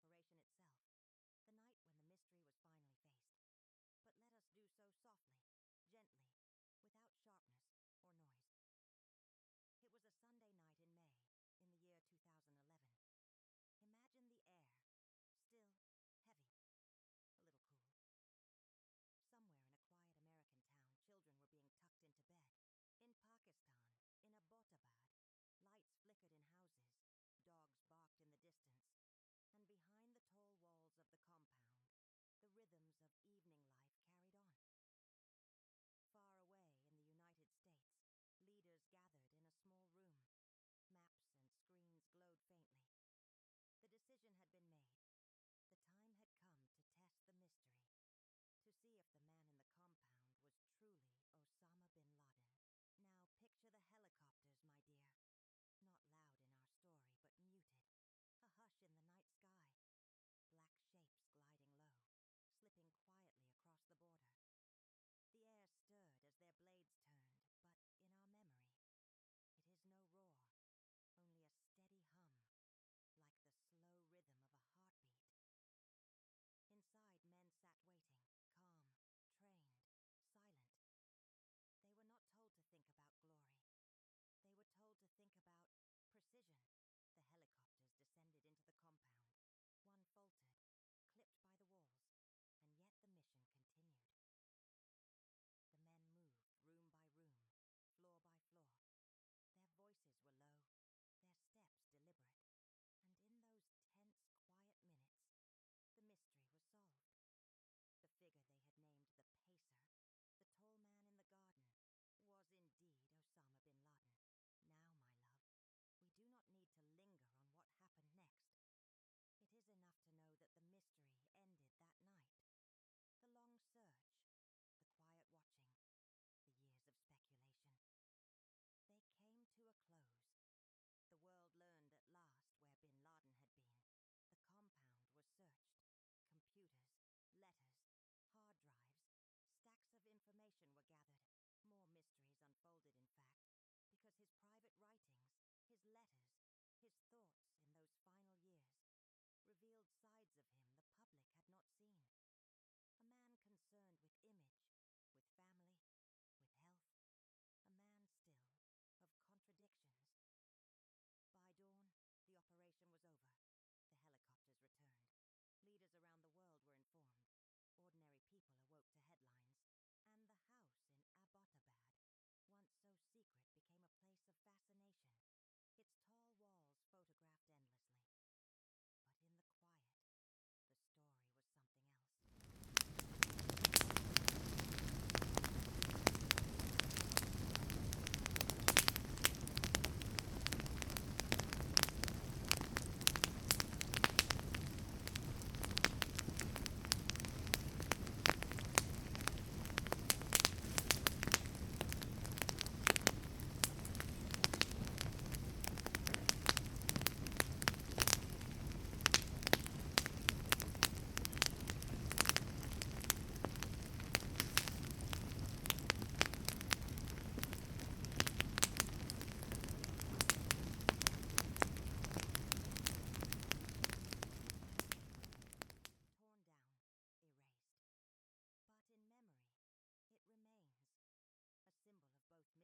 operation itself, the night when the mystery was finally faced. But let us do so softly, gently, without sharpness or noise. It was a Sunday night in May, in the year 2011. Imagine the air, still, heavy, a little cool. Somewhere in a quiet American town, children were being tucked into bed. In Pakistan, in Abbottabad, lights flickered in houses, dogs barked in the distance, and behind the tall walls of the compound, the rhythms of evening life carried on. Far away in the United States, leaders gathered in a small room. Maps and screens glowed faintly. The decision had been made. The time had come to test the mystery, to see if the man in the compound was truly Osama bin Laden. Now picture the helicopters, my dear. Not loud in our story, but muted. A hush in the night sky. Black shapes gliding low, slipping quietly across the border. The air stirred as their blades turned, but in our memory, it is no roar, only a steady hum, like the slow rhythm of a heartbeat. Inside, men sat waiting, calm, trained, silent. They were not told to think about glory. They were told to think about precision. The helicopters descended into the compound. One faltered, clipped by the walls, and yet the mission continued. The men moved room by room, floor by floor. Their voices were low, their steps deliberate, and in those tense, quiet minutes, the mystery was solved. The figure they had named the Pacer, the tall man in the garden, was indeed Osama bin Laden. Now, my love, we do not need to linger on what happened next. It is enough to know that the mystery ended that night. The long search, the quiet watching, the years of speculation. They came to a close. The world learned at last where bin Laden had been. The compound was searched. Computers, letters, hard drives, stacks of information were gathered. More mysteries unfolded, in fact, because his private writings, his letters, his thoughts in those final years, revealed sides of him the public had not seen. A man concerned with image, with family, with health. A man still of contradictions. By dawn, the operation was over. The helicopters returned. Leaders around the world were informed. Ordinary people awoke to headlines. And the house in Abbottabad, once so secret, became a place of fascination. Its tall walls photographed endlessly. But in the quiet, the story was something else. Torn down, erased. But in memory, it remains. A symbol of both mystery and revelation. A reminder that even the most powerful figures can be reduced to shadows behind walls. Their lives watched in stillness, their stories ending quietly in the night. Now, my love, let us slow everything down, as though the night itself is stretching. We are still inside the mystery of Osama bin Laden's final years. The world searched, but he remained hidden. And so the story became one of silence, patience, and watching. The watchers, imagine for a moment the people tasked with finding him. Intelligence officers, often faceless, nameless to history. They sat in small offices, sometimes windowless, sometimes filled with quiet hums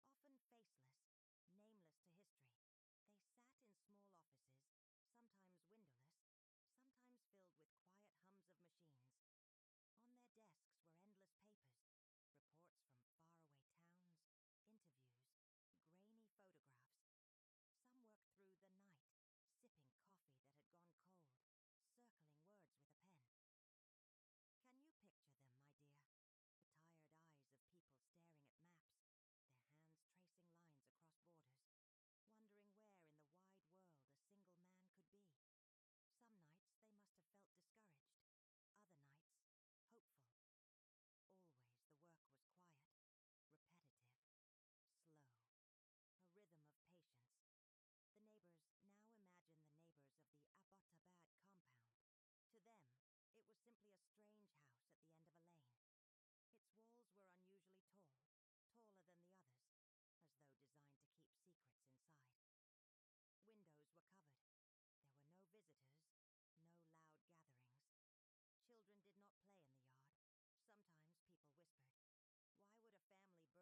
of machines. On their desks were endless papers, reports from faraway towns, interviews, grainy photographs. Some worked through the night, sipping coffee that had gone cold, circling words with a pen. Can you picture them, my dear? The tired eyes of people burn all their trash instead of placing it outside, like everyone else? Why no phone lines? Why no internet? But life went on. Neighbors tended gardens, shopped at markets, raised their families. To them, the compound was unusual. But in a busy world, most did not linger on mysteries. Isn't that often true, my love? That the extraordinary hides among the ordinary, waiting quietly, unnoticed by most. The pacer. And then there was the tall figure, seen sometimes walking in the courtyard, moving in circles back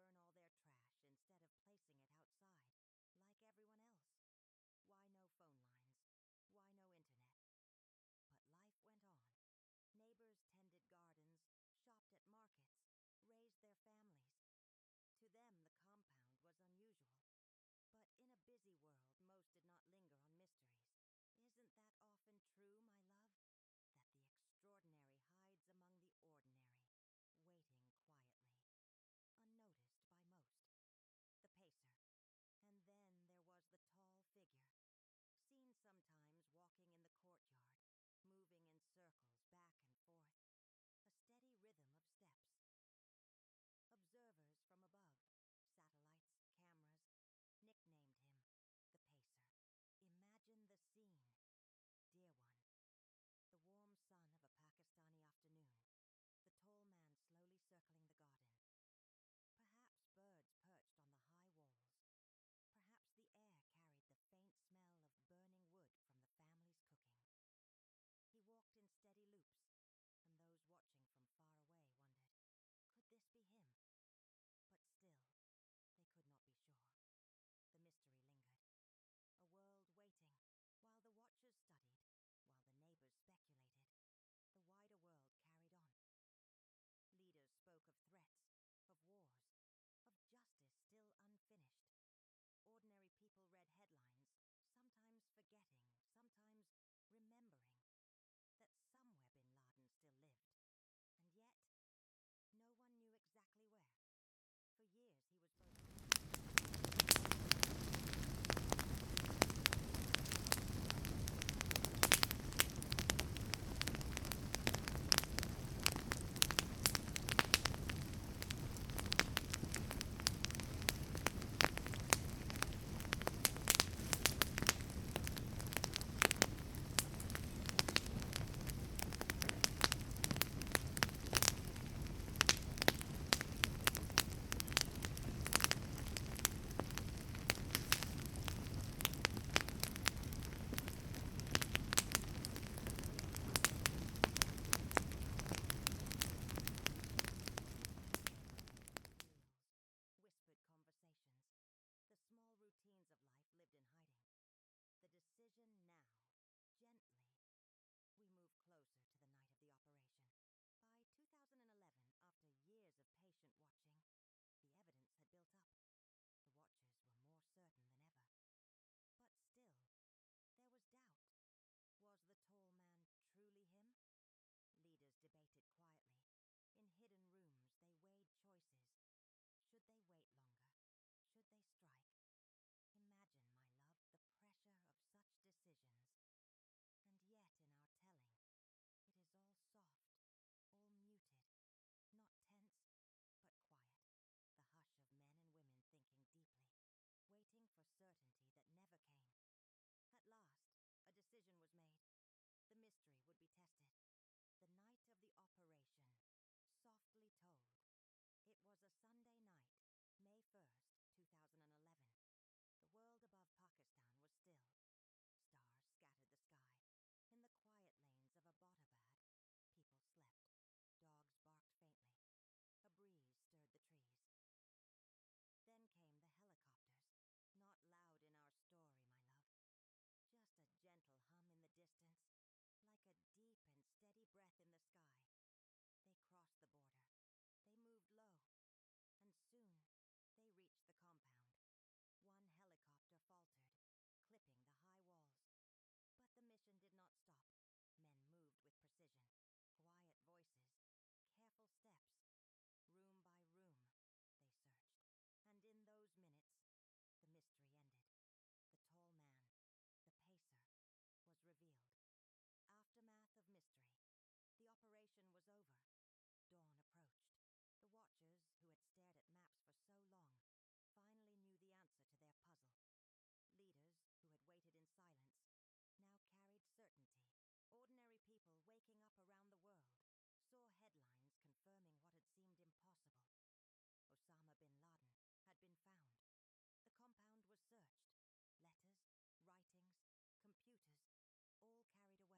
and forth, a steady rhythm of steps. Observers from above, satellites, cameras, nicknamed him the pacer. Imagine the scene, dear one. The warm sun of a Pakistani afternoon, the tall man slowly circling the garden. Perhaps birds perched on the high walls. Perhaps the air carried the faint smell of burning wood from the family's cooking. He walked in steady loops, and those watching from far away wondered, could this be him? But still, they could not be sure. The mystery lingered. A world waiting, while the watchers studied, while the neighbors speculated. The wider world carried on. Leaders spoke of threats, of wars, of justice still unfinished. Ordinary people read headlines, sometimes forgetting, sometimes remembering, that somewhere bin Laden still lived. And yet, no one knew exactly where. For years he was both... whispered conversations. The small routines of life lived in hiding. The decision now, gently. We moved closer to the night of the operation. By 2011, after years of patient watching, the evidence had built up. The watchers were more certain than ever. But still, there was doubt. Was the tall man truly him? Leaders debated quietly. In hidden rooms, they weighed choices. Should they wait longer? Should they strike? Imagine, my love, the pressure of such decisions. And yet in our telling, it is all soft, all muted, not tense, but quiet. The hush of men and women thinking deeply, waiting for certainty that never came. At last, a decision was made. The mystery would be tested. The night of the operation, softly told. It was a Sunday night, May 1st, 2011. The world above Pakistan was still. Stars scattered the sky. In the quiet lanes of Abbottabad, people slept. Dogs barked faintly. A breeze stirred the trees. Then came the helicopters, not loud in our story, my love. Just a gentle hum in the distance, like a deep and steady breath in the sky. They crossed the border. They moved low. And soon, they reached the compound. One helicopter faltered, clipping the high walls. But the mission did not stop. Men moved with precision. Quiet voices, careful steps. Room by room, they searched. And in those minutes, the mystery ended. The tall man, the pacer, was revealed. Aftermath of mystery. The operation was over. Dawn approached. The watchers, who had stared at maps for so long, finally knew the answer to their puzzle. Leaders, who had waited in silence, now carried certainty. Ordinary people waking up around the world saw headlines confirming what had seemed impossible. Osama bin Laden had been found. The compound was searched. Letters, writings, computers,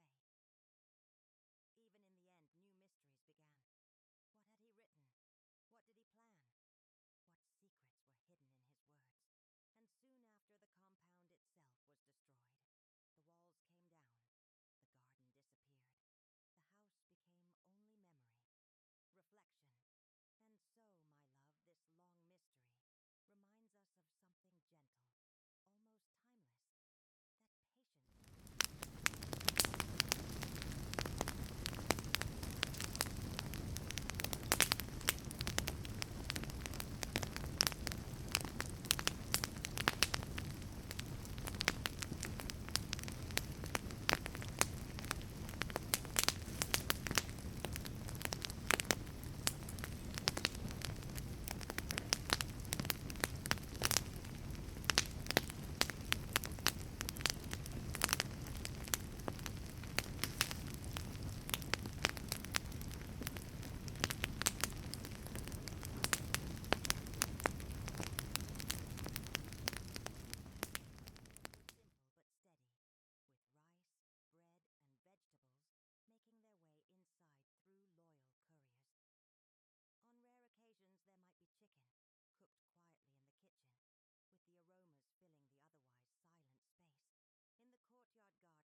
all carried away. Even in the end, new mysteries began. What had he written? What did he plan? What backyard garden there was enough space to walk, but not enough for freedom. The children could play, but only in small, careful circles, their laughter held back by the fear of being noticed. For the adults, too, freedom was scarce. A man who had once traveled widely now lived with each day measured by secrecy, his movements limited to the same narrow paths inside the compound's walls. It was a life that offered both safety and imprisonment, both privilege and restriction. Outside those same walls, life carried on in a different rhythm. Ordinary families in Abbottabad rose with the morning light, swept their courtyards and prepared meals over simple stoves. Children ran freely down narrow streets, their games loud, joyful, and open to the world. Women gathered at market stalls, bargaining over fruit, spices, and bread, still warm from the oven. The air outside was full of sound, vendors calling out prices, neighbors greeting one another, children laughing, and the steady hum of community life. Just beyond the compound's shadow, there was freedom, openness, and connection, in stark contrast to the quiet, tense existence within. The difference extended to wealth as well. Bin Laden came from a background of privilege, and even in hiding, he had resources. Food and supplies could be brought in. Couriers carried messages. Money and influence meant he was never truly in want. Yet most of his neighbors lived modestly. Many counted their coins before buying flour. Some went without luxuries, saving carefully for small comforts. Yet, while their lives were humble, they were also full in other ways, rich with friendships, family ties, and the warmth of shared meals that stretched across households. The contrast between the hidden life of power and the open life of poverty was not always one of comfort. In some ways, the ordinary people lived with more joy, more freedom, and more connection than the man behind the walls. This difference was not only about wealth or food. It was about secrecy versus openness. Inside the compound, life was defined by silence, by whispers, by the constant fear of discovery. Every door closed softly. Every window was watched. Every sound was weighed. Outside, life was noisier, but also freer. There was gossip and chatter, songs from radios, the sound of prayer from the mosques, and the laughter of children who were never told to stay hidden. One world was bound by secrecy, the other by openness. One lived in shadows, the other in sunlight. And if we look even further beyond Abbottabad, the contrast grows larger still. While Bin Laden remained confined to his compound, people around the world went about their daily lives. Students walked to school, farmers worked the fields, families gathered in living rooms, sitting together under warm lights, sharing meals and stories. The world continued, open and ordinary, while he remained hidden, separated from the very life he once influenced. It is a reminder, my love, that even those who once seemed so powerful may live lonelier, smaller lives than the ordinary people around them. In the end, what we see is not only a story of secrecy, but also a story of contrast. There was the hidden life inside the compound, and the open life outside it. There was wealth and privilege, but also confinement and loneliness. And there was modesty and poverty, but also freedom, community, and joy. These contrasts remind us that walls can protect, but they also divide. They can hide, but they also isolate. And sometimes the lives that seem most powerful are also the ones most tightly bound. My love, with this gentle reflection, we have reached the final stage of our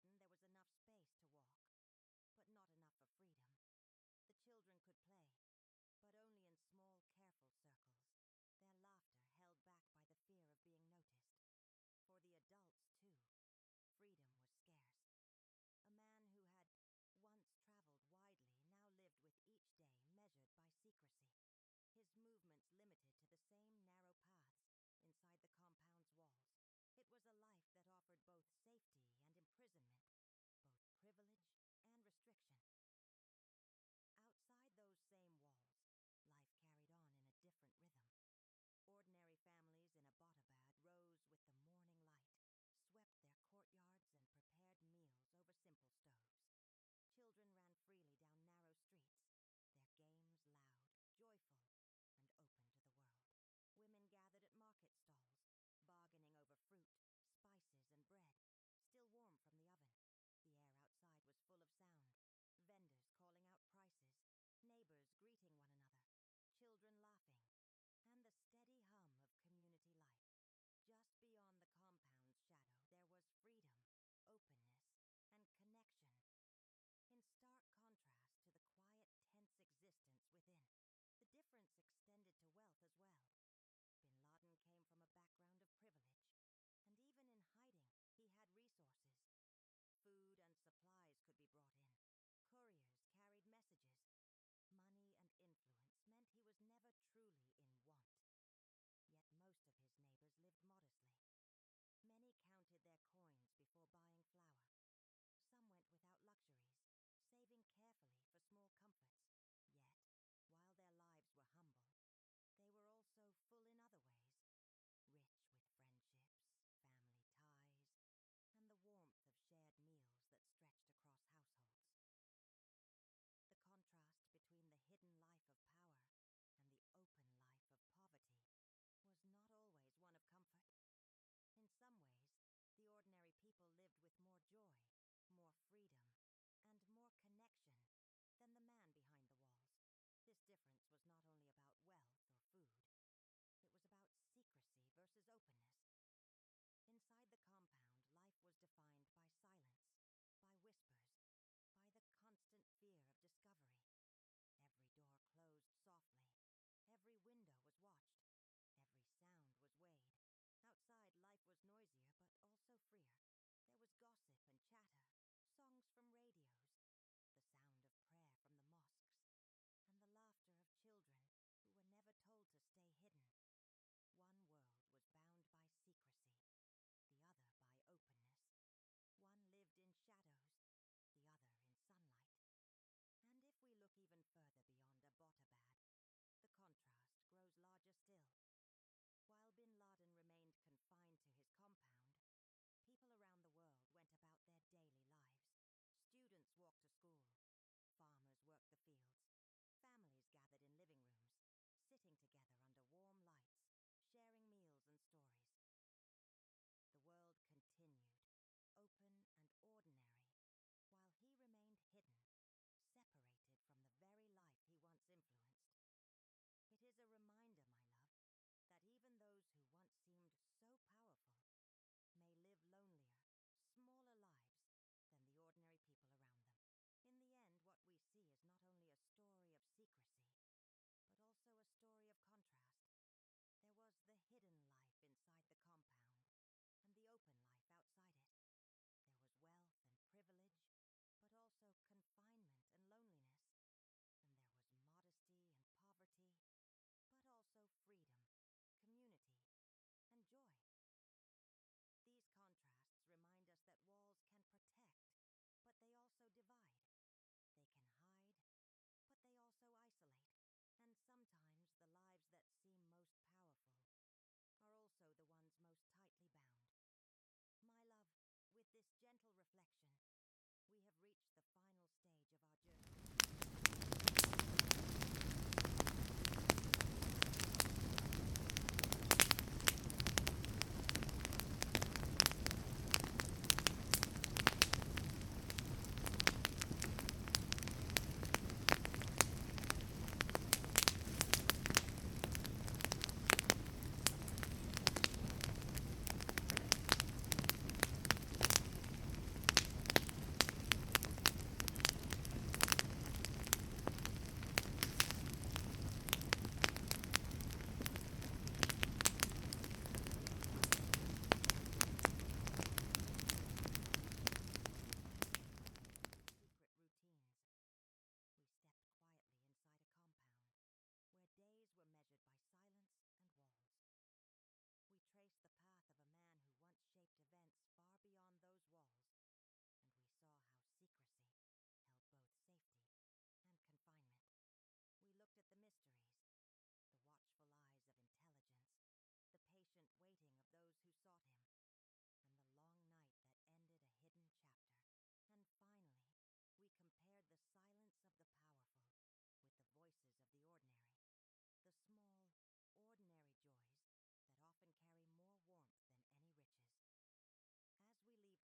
journey.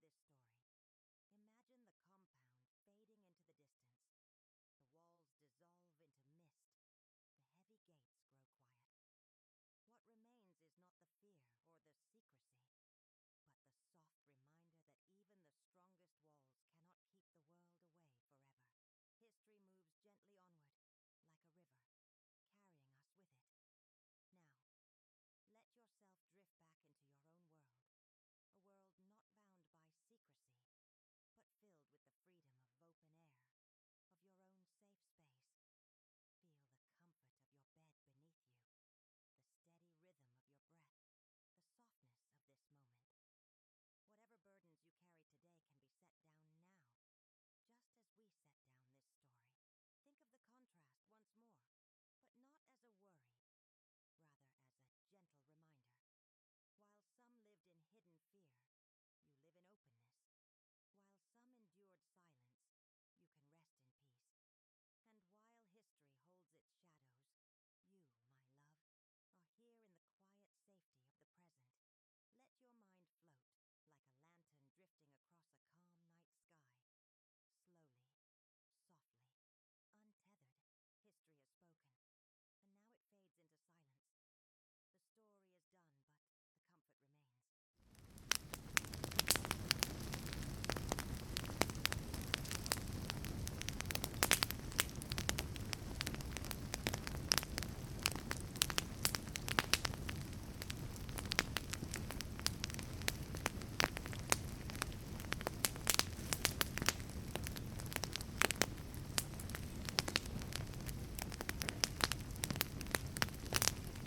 this story, imagine the compound fading into the distance. The walls dissolve into mist. The heavy gates grow quiet. What remains is not the fear or the secrecy, but the soft reminder that even the strongest walls cannot keep the world away forever. History moves gently onward, like a river, carrying us with it. Now, let yourself drift back into your own world, a world not bound by secrecy, but filled with the freedom of open air, of your own safe space. Feel the comfort of your bed beneath you, the steady rhythm of your breath, the softness of this moment. Whatever burdens you carry today can be set down now, just as we set down this story. Think of the contrast once more, but not as a worry, rather as a gentle reminder. While some lived in hidden fear, you live in openness. While some endured silence, you can rest in peace. And while history holds its shadows, you, my love, are here in the quiet safety of the present. Let your mind float, like a lantern drifting across a calm night sky. Slowly, softly, untethered, history has spoken, and now it fades into silence. The story is done, but the comfort remains.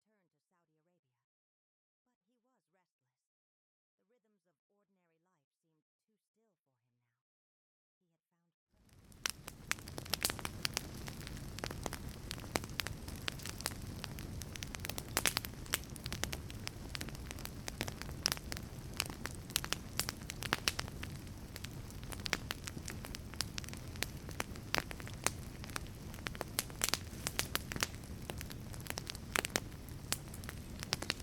return to Saudi Arabia. But he was restless. The rhythms of ordinary life seemed too still for him now. He had found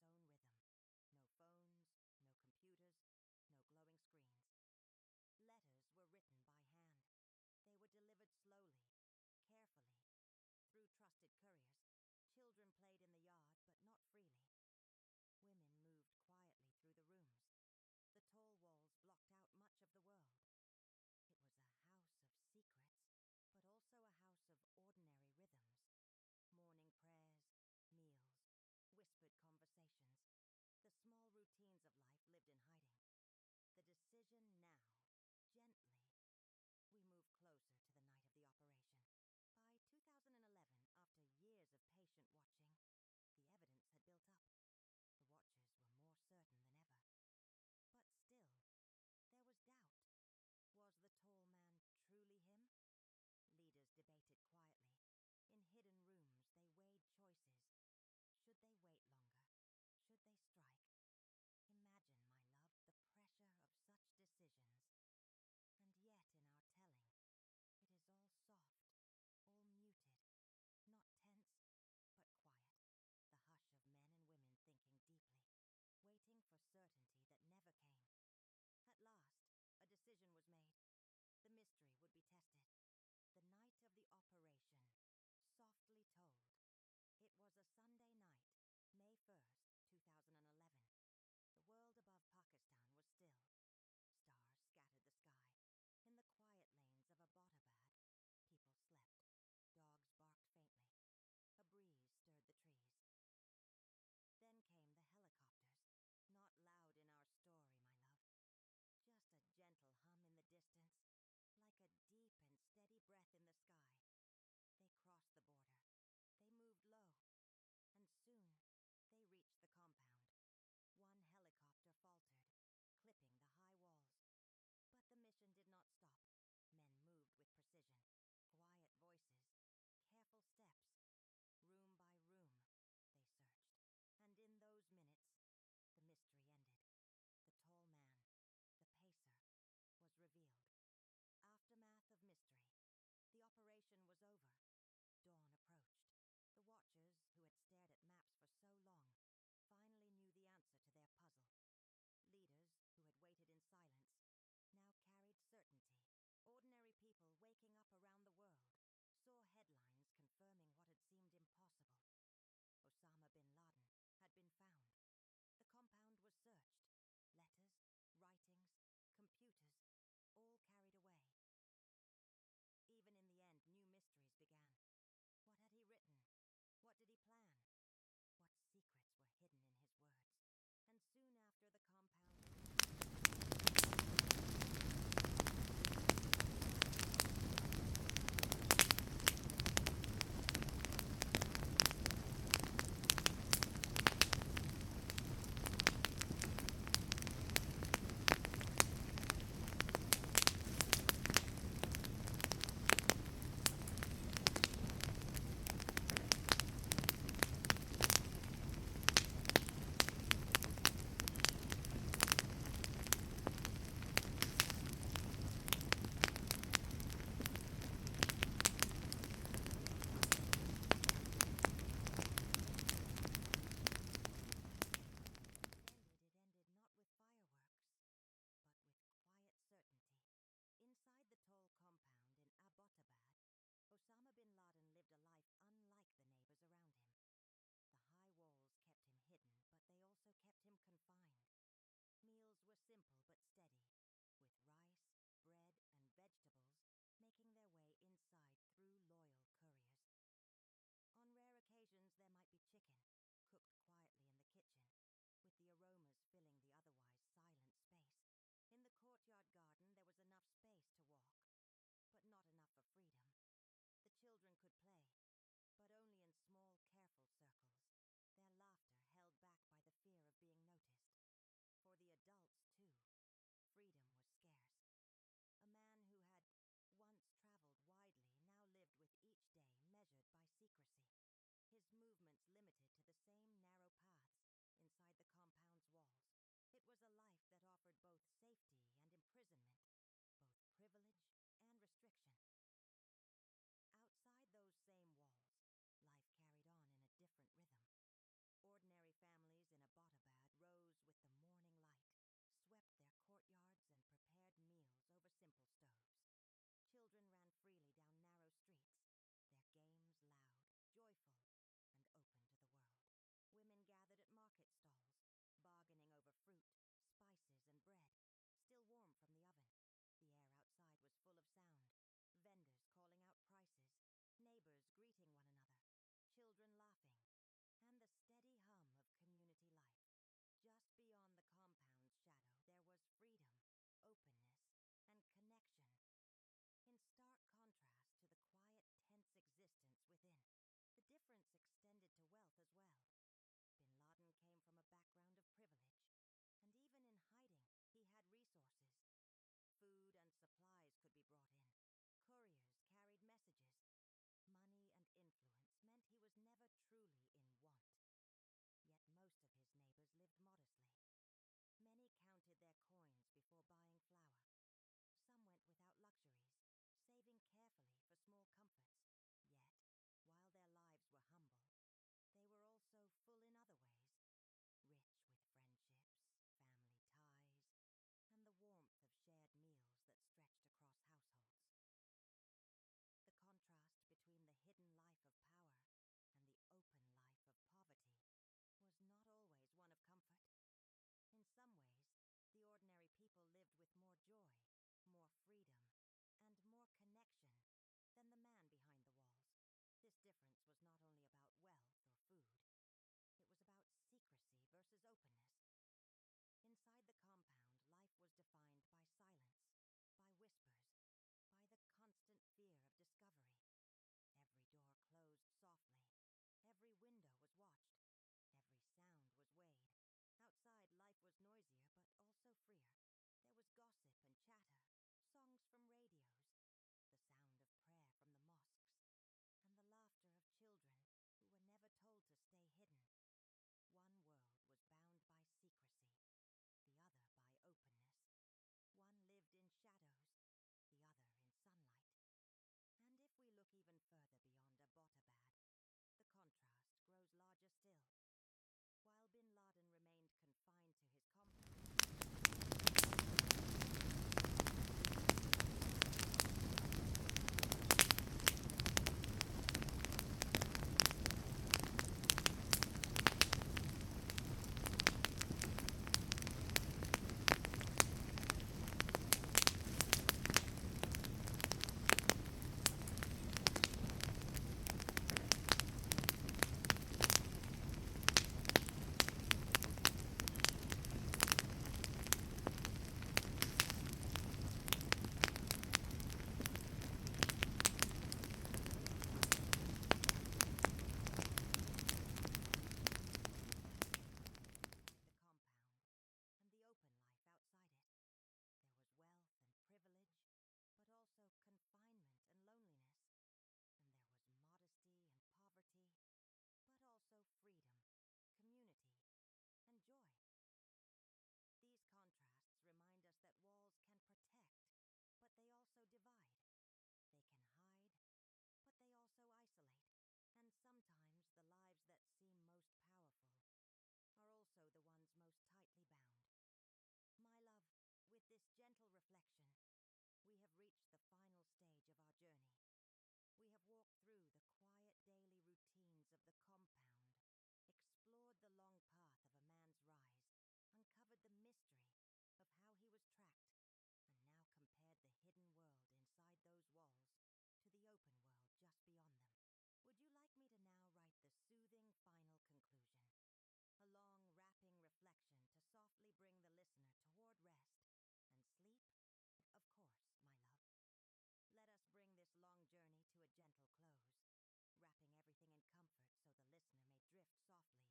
its own rhythm. No phones, no computers, no glowing screens. Letters were written by hand. They were delivered slowly, carefully. Through trusted couriers, children played in the yard, but not freely. Women moved quietly through the rooms. The tall walls blocked out much of the world. It was a house of secrets, but also a house of ordinary rhythms. Morning prayers, meals, whispered conversations. The small routines of life lived in hiding. The decision now, gently. We moved closer to the night of the operation. By 2011, after years of patient watching, the evidence had built up. The watchers were more certain than ever. But still, there was doubt. Was the tall man truly him? Leaders debated quietly. In hidden rooms, they weighed choices. Should they wait longer? Should they strike? Imagine, my love, the pressure of such decisions. And yet, in our telling, it is all soft, all muted, not tense, but quiet. The hush of men and women thinking deeply, waiting for certainty that never came. At last, a decision was made. The mystery would be tested. The night of the operation, softly told. It was a Sunday night, May 1st, 2011. The world above Pakistan was still. Stars scattered the sky. In the quiet lanes of Abbottabad, people slept. Dogs barked faintly. A breeze stirred the trees. Then came the helicopters, not loud in our story, my love. Just a gentle hum in the distance, like a deep and steady breath in the sky. They crossed the border. They moved low. And soon, they reached the compound. One helicopter faltered, clipping the high walls. But the mission did not stop. Men moved with precision. Quiet voices, careful steps. Room by room, they searched. And in those minutes, the mystery ended. The tall man, the pacer, was revealed. Aftermath of mystery. The operation was over. Dawn approached. The watchers, who had stared at maps for so long, finally knew the answer to their puzzle. Leaders, who had waited in silence, now carried certainty. Ordinary people waking up around the world saw headlines confirming what had seemed impossible. Osama bin Laden had been found. The compound was searched. Letters, writings, computers, all carried away. Even in the end, new mysteries began. What had he written? What did he plan? What secrets were hidden in his words? And soon after, the compound ended not with fireworks, but with quiet certainty. Inside the tall compound in Abbottabad, Osama bin Laden lived a life unlike the neighbors around him. The high walls kept him hidden, but they also kept him confined. Meals were simple but steady, with rice, bread, and vegetables making their way inside through loyal couriers. On rare occasions there might be chicken, cooked quietly in the kitchen, with the aromas filling the otherwise silent space. In the courtyard garden there was enough space to walk, but not enough for freedom. The children could play, but only in small, careful circles, their laughter held back by the fear of being noticed. For the adults, too, freedom was scarce. A man who had once traveled widely now lived with each day measured by secrecy. His movements limited to the same narrow paths inside the compound's walls. It was a life that offered both safety and imprisonment, both privilege and restriction. Outside those same walls, life carried on in a different rhythm. Ordinary families in Abbottabad rose with the morning light, swept their courtyards and prepared meals over simple stoves. Children ran freely down narrow streets, their games loud, joyful, and open to the world. Women gathered at market stalls, bargaining over fruit, spices, and bread, still warm from the oven. The air outside was full of sound, vendors calling out prices, neighbors greeting one another, children laughing, and the steady hum of community life. Just beyond the compound's shadow, there was freedom, openness, and connection, in stark contrast to the quiet, tense existence within. The difference extended to wealth as well. Bin Laden came from a background of privilege, and even in hiding, he had resources. Food and supplies could be brought in. Couriers carried messages. Money and influence meant he was never truly in want. Yet most of his neighbors lived modestly. Many counted their coins before buying flour. Some went without luxuries, saving carefully for small comforts. Yet, while their lives were humble, they were also full in other ways, rich with friendships, family ties, and the warmth of shared meals that stretched across households. The contrast between the hidden life of power and the open life of poverty was not always one of comfort. In some ways, the ordinary people lived with more joy, more freedom, and more connection than the man behind the walls. This difference was not only about wealth or food. It was about secrecy versus openness. Inside the compound, life was defined by silence, by whispers, by the constant fear of discovery. Every door closed softly. Every window was watched. Every sound was weighed. Outside, life was noisier, but also freer. There was gossip and chatter, songs from radios, the sound of prayer from the mosques, and the laughter of children who were never told to stay hidden. One world was bound by secrecy, the other by openness. One lived in shadows, the other in sunlight. And if we look even further beyond Abbottabad, the contrast grows larger still. While Bin Laden remained confined to his compound, the open life outside it. There was wealth and privilege, but also confinement and loneliness. And there was modesty and poverty, but also freedom, community, and joy. These contrasts remind us that walls can protect, but they also divide. They can hide, but they also isolate. And sometimes the lives that seem most powerful are also the ones most tightly bound. My love, with this gentle reflection, we have reached the final stage of our journey. We have walked through the quiet daily routines of the compound, explored the long path of a man's rise, uncovered the mystery of how he was tracked, and now compared the hidden world inside those walls to the open world just beyond them. Would you like me to now write the soothing final conclusion? A long, wrapping reflection to softly bring the listener toward rest and sleep? Of course, my love. Let us bring this long journey to a gentle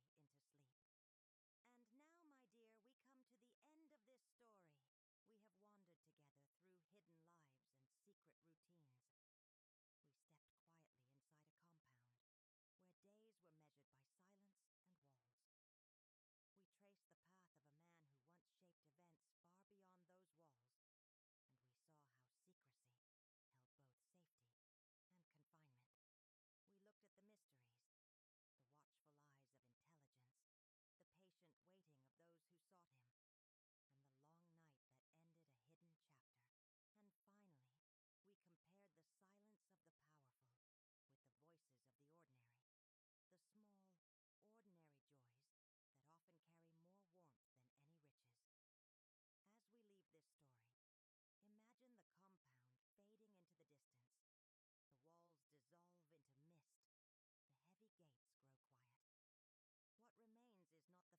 close, wrapping everything in comfort so the listener may drift softly into sleep. And now, my dear, we come to the end of this story. We have wandered together through hidden lives and secret routines. We stepped quietly inside a compound, where days were measured by silence and walls. We traced the path of a man who once shaped events far beyond those walls, and we saw how secrecy held both safety and confinement. We looked at the mysteries, the watchful eyes of intelligence, the fear or the secrecy, but the soft reminder that even the strongest walls cannot keep the world away forever. History moves gently onward, like a river, carrying us with it. Now, let yourself drift back into your own world, a world not bound by secrecy, but filled with the freedom of open air, of your own safe space. Feel the comfort of your bed beneath you, the steady rhythm of your breath, the softness of this moment. Whatever burdens you carry today can be set down now, just as warmth of knowing you are safe, cared for, and held by the gentle rhythm of time. May your dreams be calm, your body at ease, and your heart light as you drift into peaceful sleep. Good night, my love. Good night.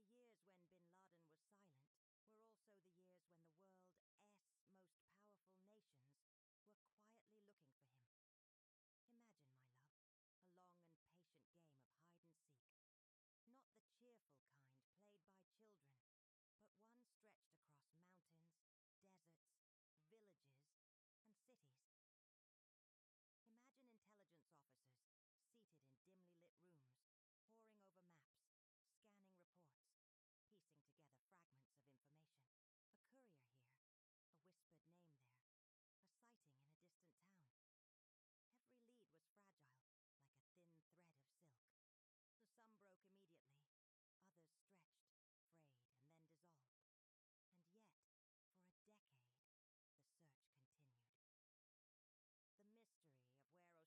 The long hunt and the silent operation. The night is calm. The world outside is quiet. And together we continue, gently. We have walked through the life inside the compound, and through the biography of the man himself. Now let us wander into the shadows of mystery. Because outside those walls there were others, searching, waiting, watching. The years when bin Laden was silent were also the years when the world's most powerful nations were quietly looking for him. Imagine, my love, a long and patient game of hide and seek. Not the cheerful kind played by children, but one stretched across mountains, deserts, villages, and cities. Imagine intelligence officers seated in dimly lit rooms, poring over maps, scanning reports, piecing together fragments of information. A courier here, a whispered name there, a sighting in a distant town. Every lead was fragile, like a thin thread of silk. Some broke immediately, others stretched, frayed, and then dissolved. And yet, for a decade, the search continued. The mystery of where Osama bin Laden was hiding became almost as important as the man himself. The world speculated about caves. Do you remember, my love, how people often spoke of him living deep in the Tora Bora mountains of Afghanistan? Images filled newspapers. Dark caves, snow-tipped ridges, secret tunnels. It was almost mythic, like a story from another age. And yet, the truth was far simpler, quieter, less dramatic. For years, he was not in a mountain cavern at all, but in an ordinary-looking house, hidden in plain sight. But the world did not know this yet. Instead, intelligence agencies across oceans followed his couriers. They could not find the man himself, but they noticed those who carried messages for him. Bin Laden was cautious, so cautious. He did not use phones or computers or the noisy tools of modern life. His letters traveled by hand, through trusted men, passing quietly from one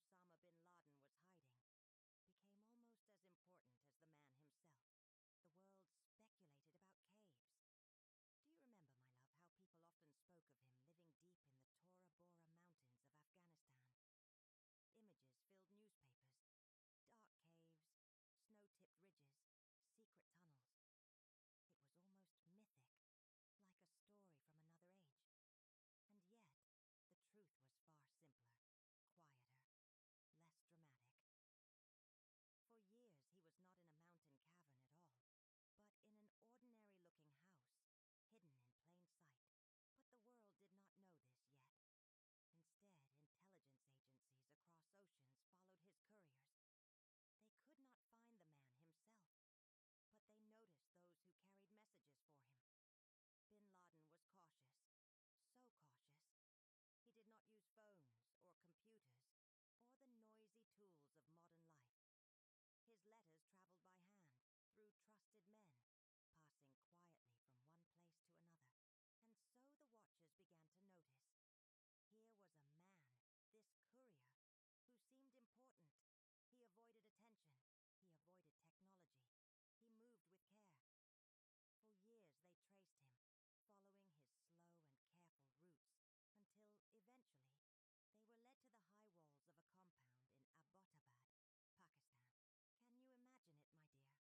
place to another. And so the watchers began to notice. Here was a man, this courier, who seemed important. He avoided attention. He avoided technology. He moved with care. For years they traced him, following his slow and careful routes, until, eventually, they were led to the high walls of a compound in Abbottabad, Pakistan. Can you imagine it, my dear? An ordinary town, not far from a military academy,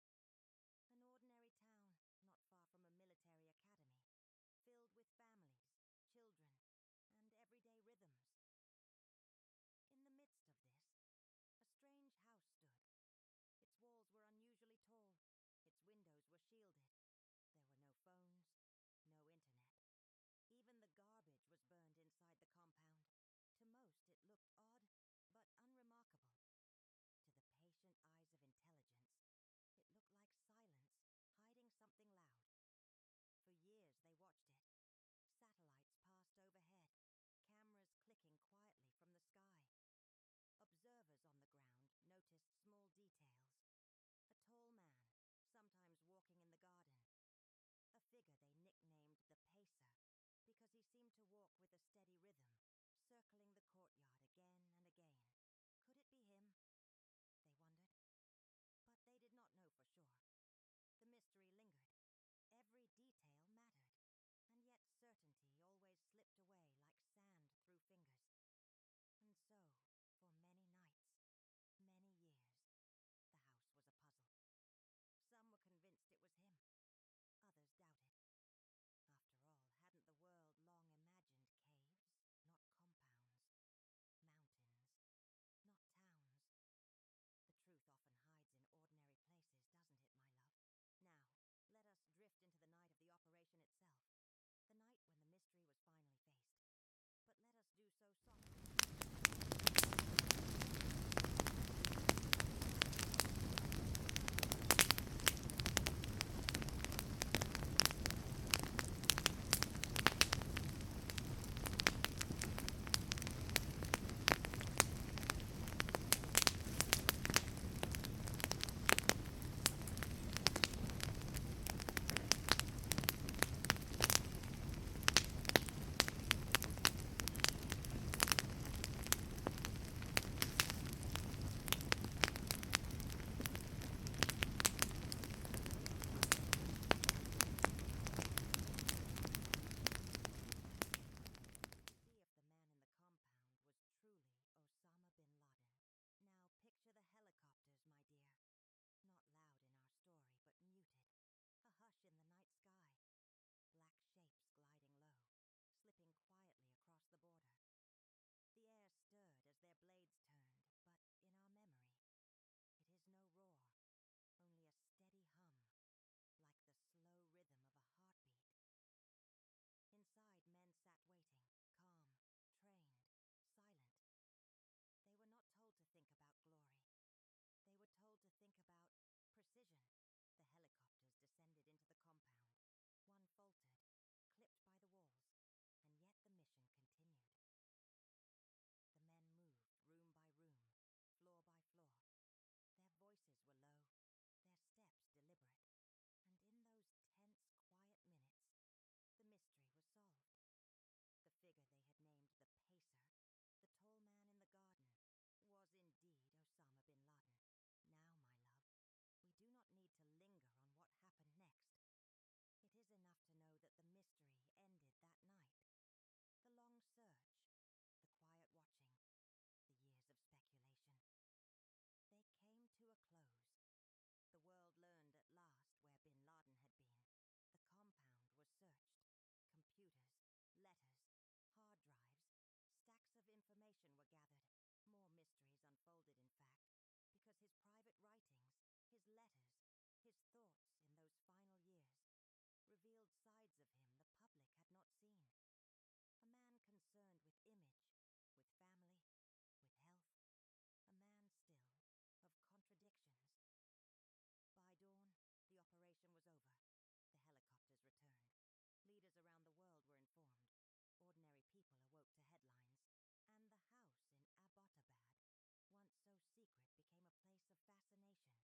filled with families, children, and everyday rhythms. In the midst of this, a strange house stood. Its walls were unusually tall. Its windows were shielded. There were no phones, no internet. Even the garbage was burned inside the compound. To most, it looked odd, but unremarkable. To the patient from the sky. Observers on the ground noticed small details. A tall man, sometimes walking in the garden. A figure they nicknamed the Pacer, because he seemed to walk with a steady rhythm, circling the courtyard again and again. Could it be him? They wondered. But they did not know for sure. The mystery lingered. Every detail mattered, and yet certainty always slipped away like sand through fingers. And so, for many nights, many years, the house was a puzzle. Some were convinced it was him. Others doubted. After all, hadn't the world long imagined caves, not compounds? Mountains, not towns? The truth often hides in ordinary places, doesn't it, my love? Now, let us drift into the night of the operation itself. The night when the mystery was finally faced. But let us do so softly. Was truly Osama bin Laden. Now picture the helicopters, my dear. Not loud in our story, but muted. A hush in the night sky. Black shapes gliding low, slipping quietly across the border. The air stirred as their blades turned, but in our memory, it is no roar, only a steady hum, like the slow rhythm of a heartbeat. Inside, men sat waiting, calm, trained, silent. They were not told to think about glory. They were told to think about precision. The helicopters descended into the compound. One faltered, clipped by the walls, and yet the mission continued. The men moved room by room, floor by floor. Their voices were low, their steps deliberate. And in those tense, quiet minutes, the mystery was solved. The figure they had named the Pacer, the tall man in the garden, was indeed Osama bin Laden. Now, my love, we do not need to linger on what happened next. It is enough to know that the mystery ended that night. The long search, the quiet watching, the years of speculation. They came to a close. The world learned at last where bin Laden had been. The compound was searched. Computers, letters, hard drives, stacks of information were gathered. More mysteries unfolded, in fact, because his private writings, his letters, his thoughts in those final years, revealed sides of him the public had not seen. A man concerned with image, with family, with health. A man still of contradictions. By dawn, the operation was over. The helicopters returned. Leaders around the world were informed. Ordinary people awoke to headlines. And the house in Abbottabad, once so secret, became a place of fascination.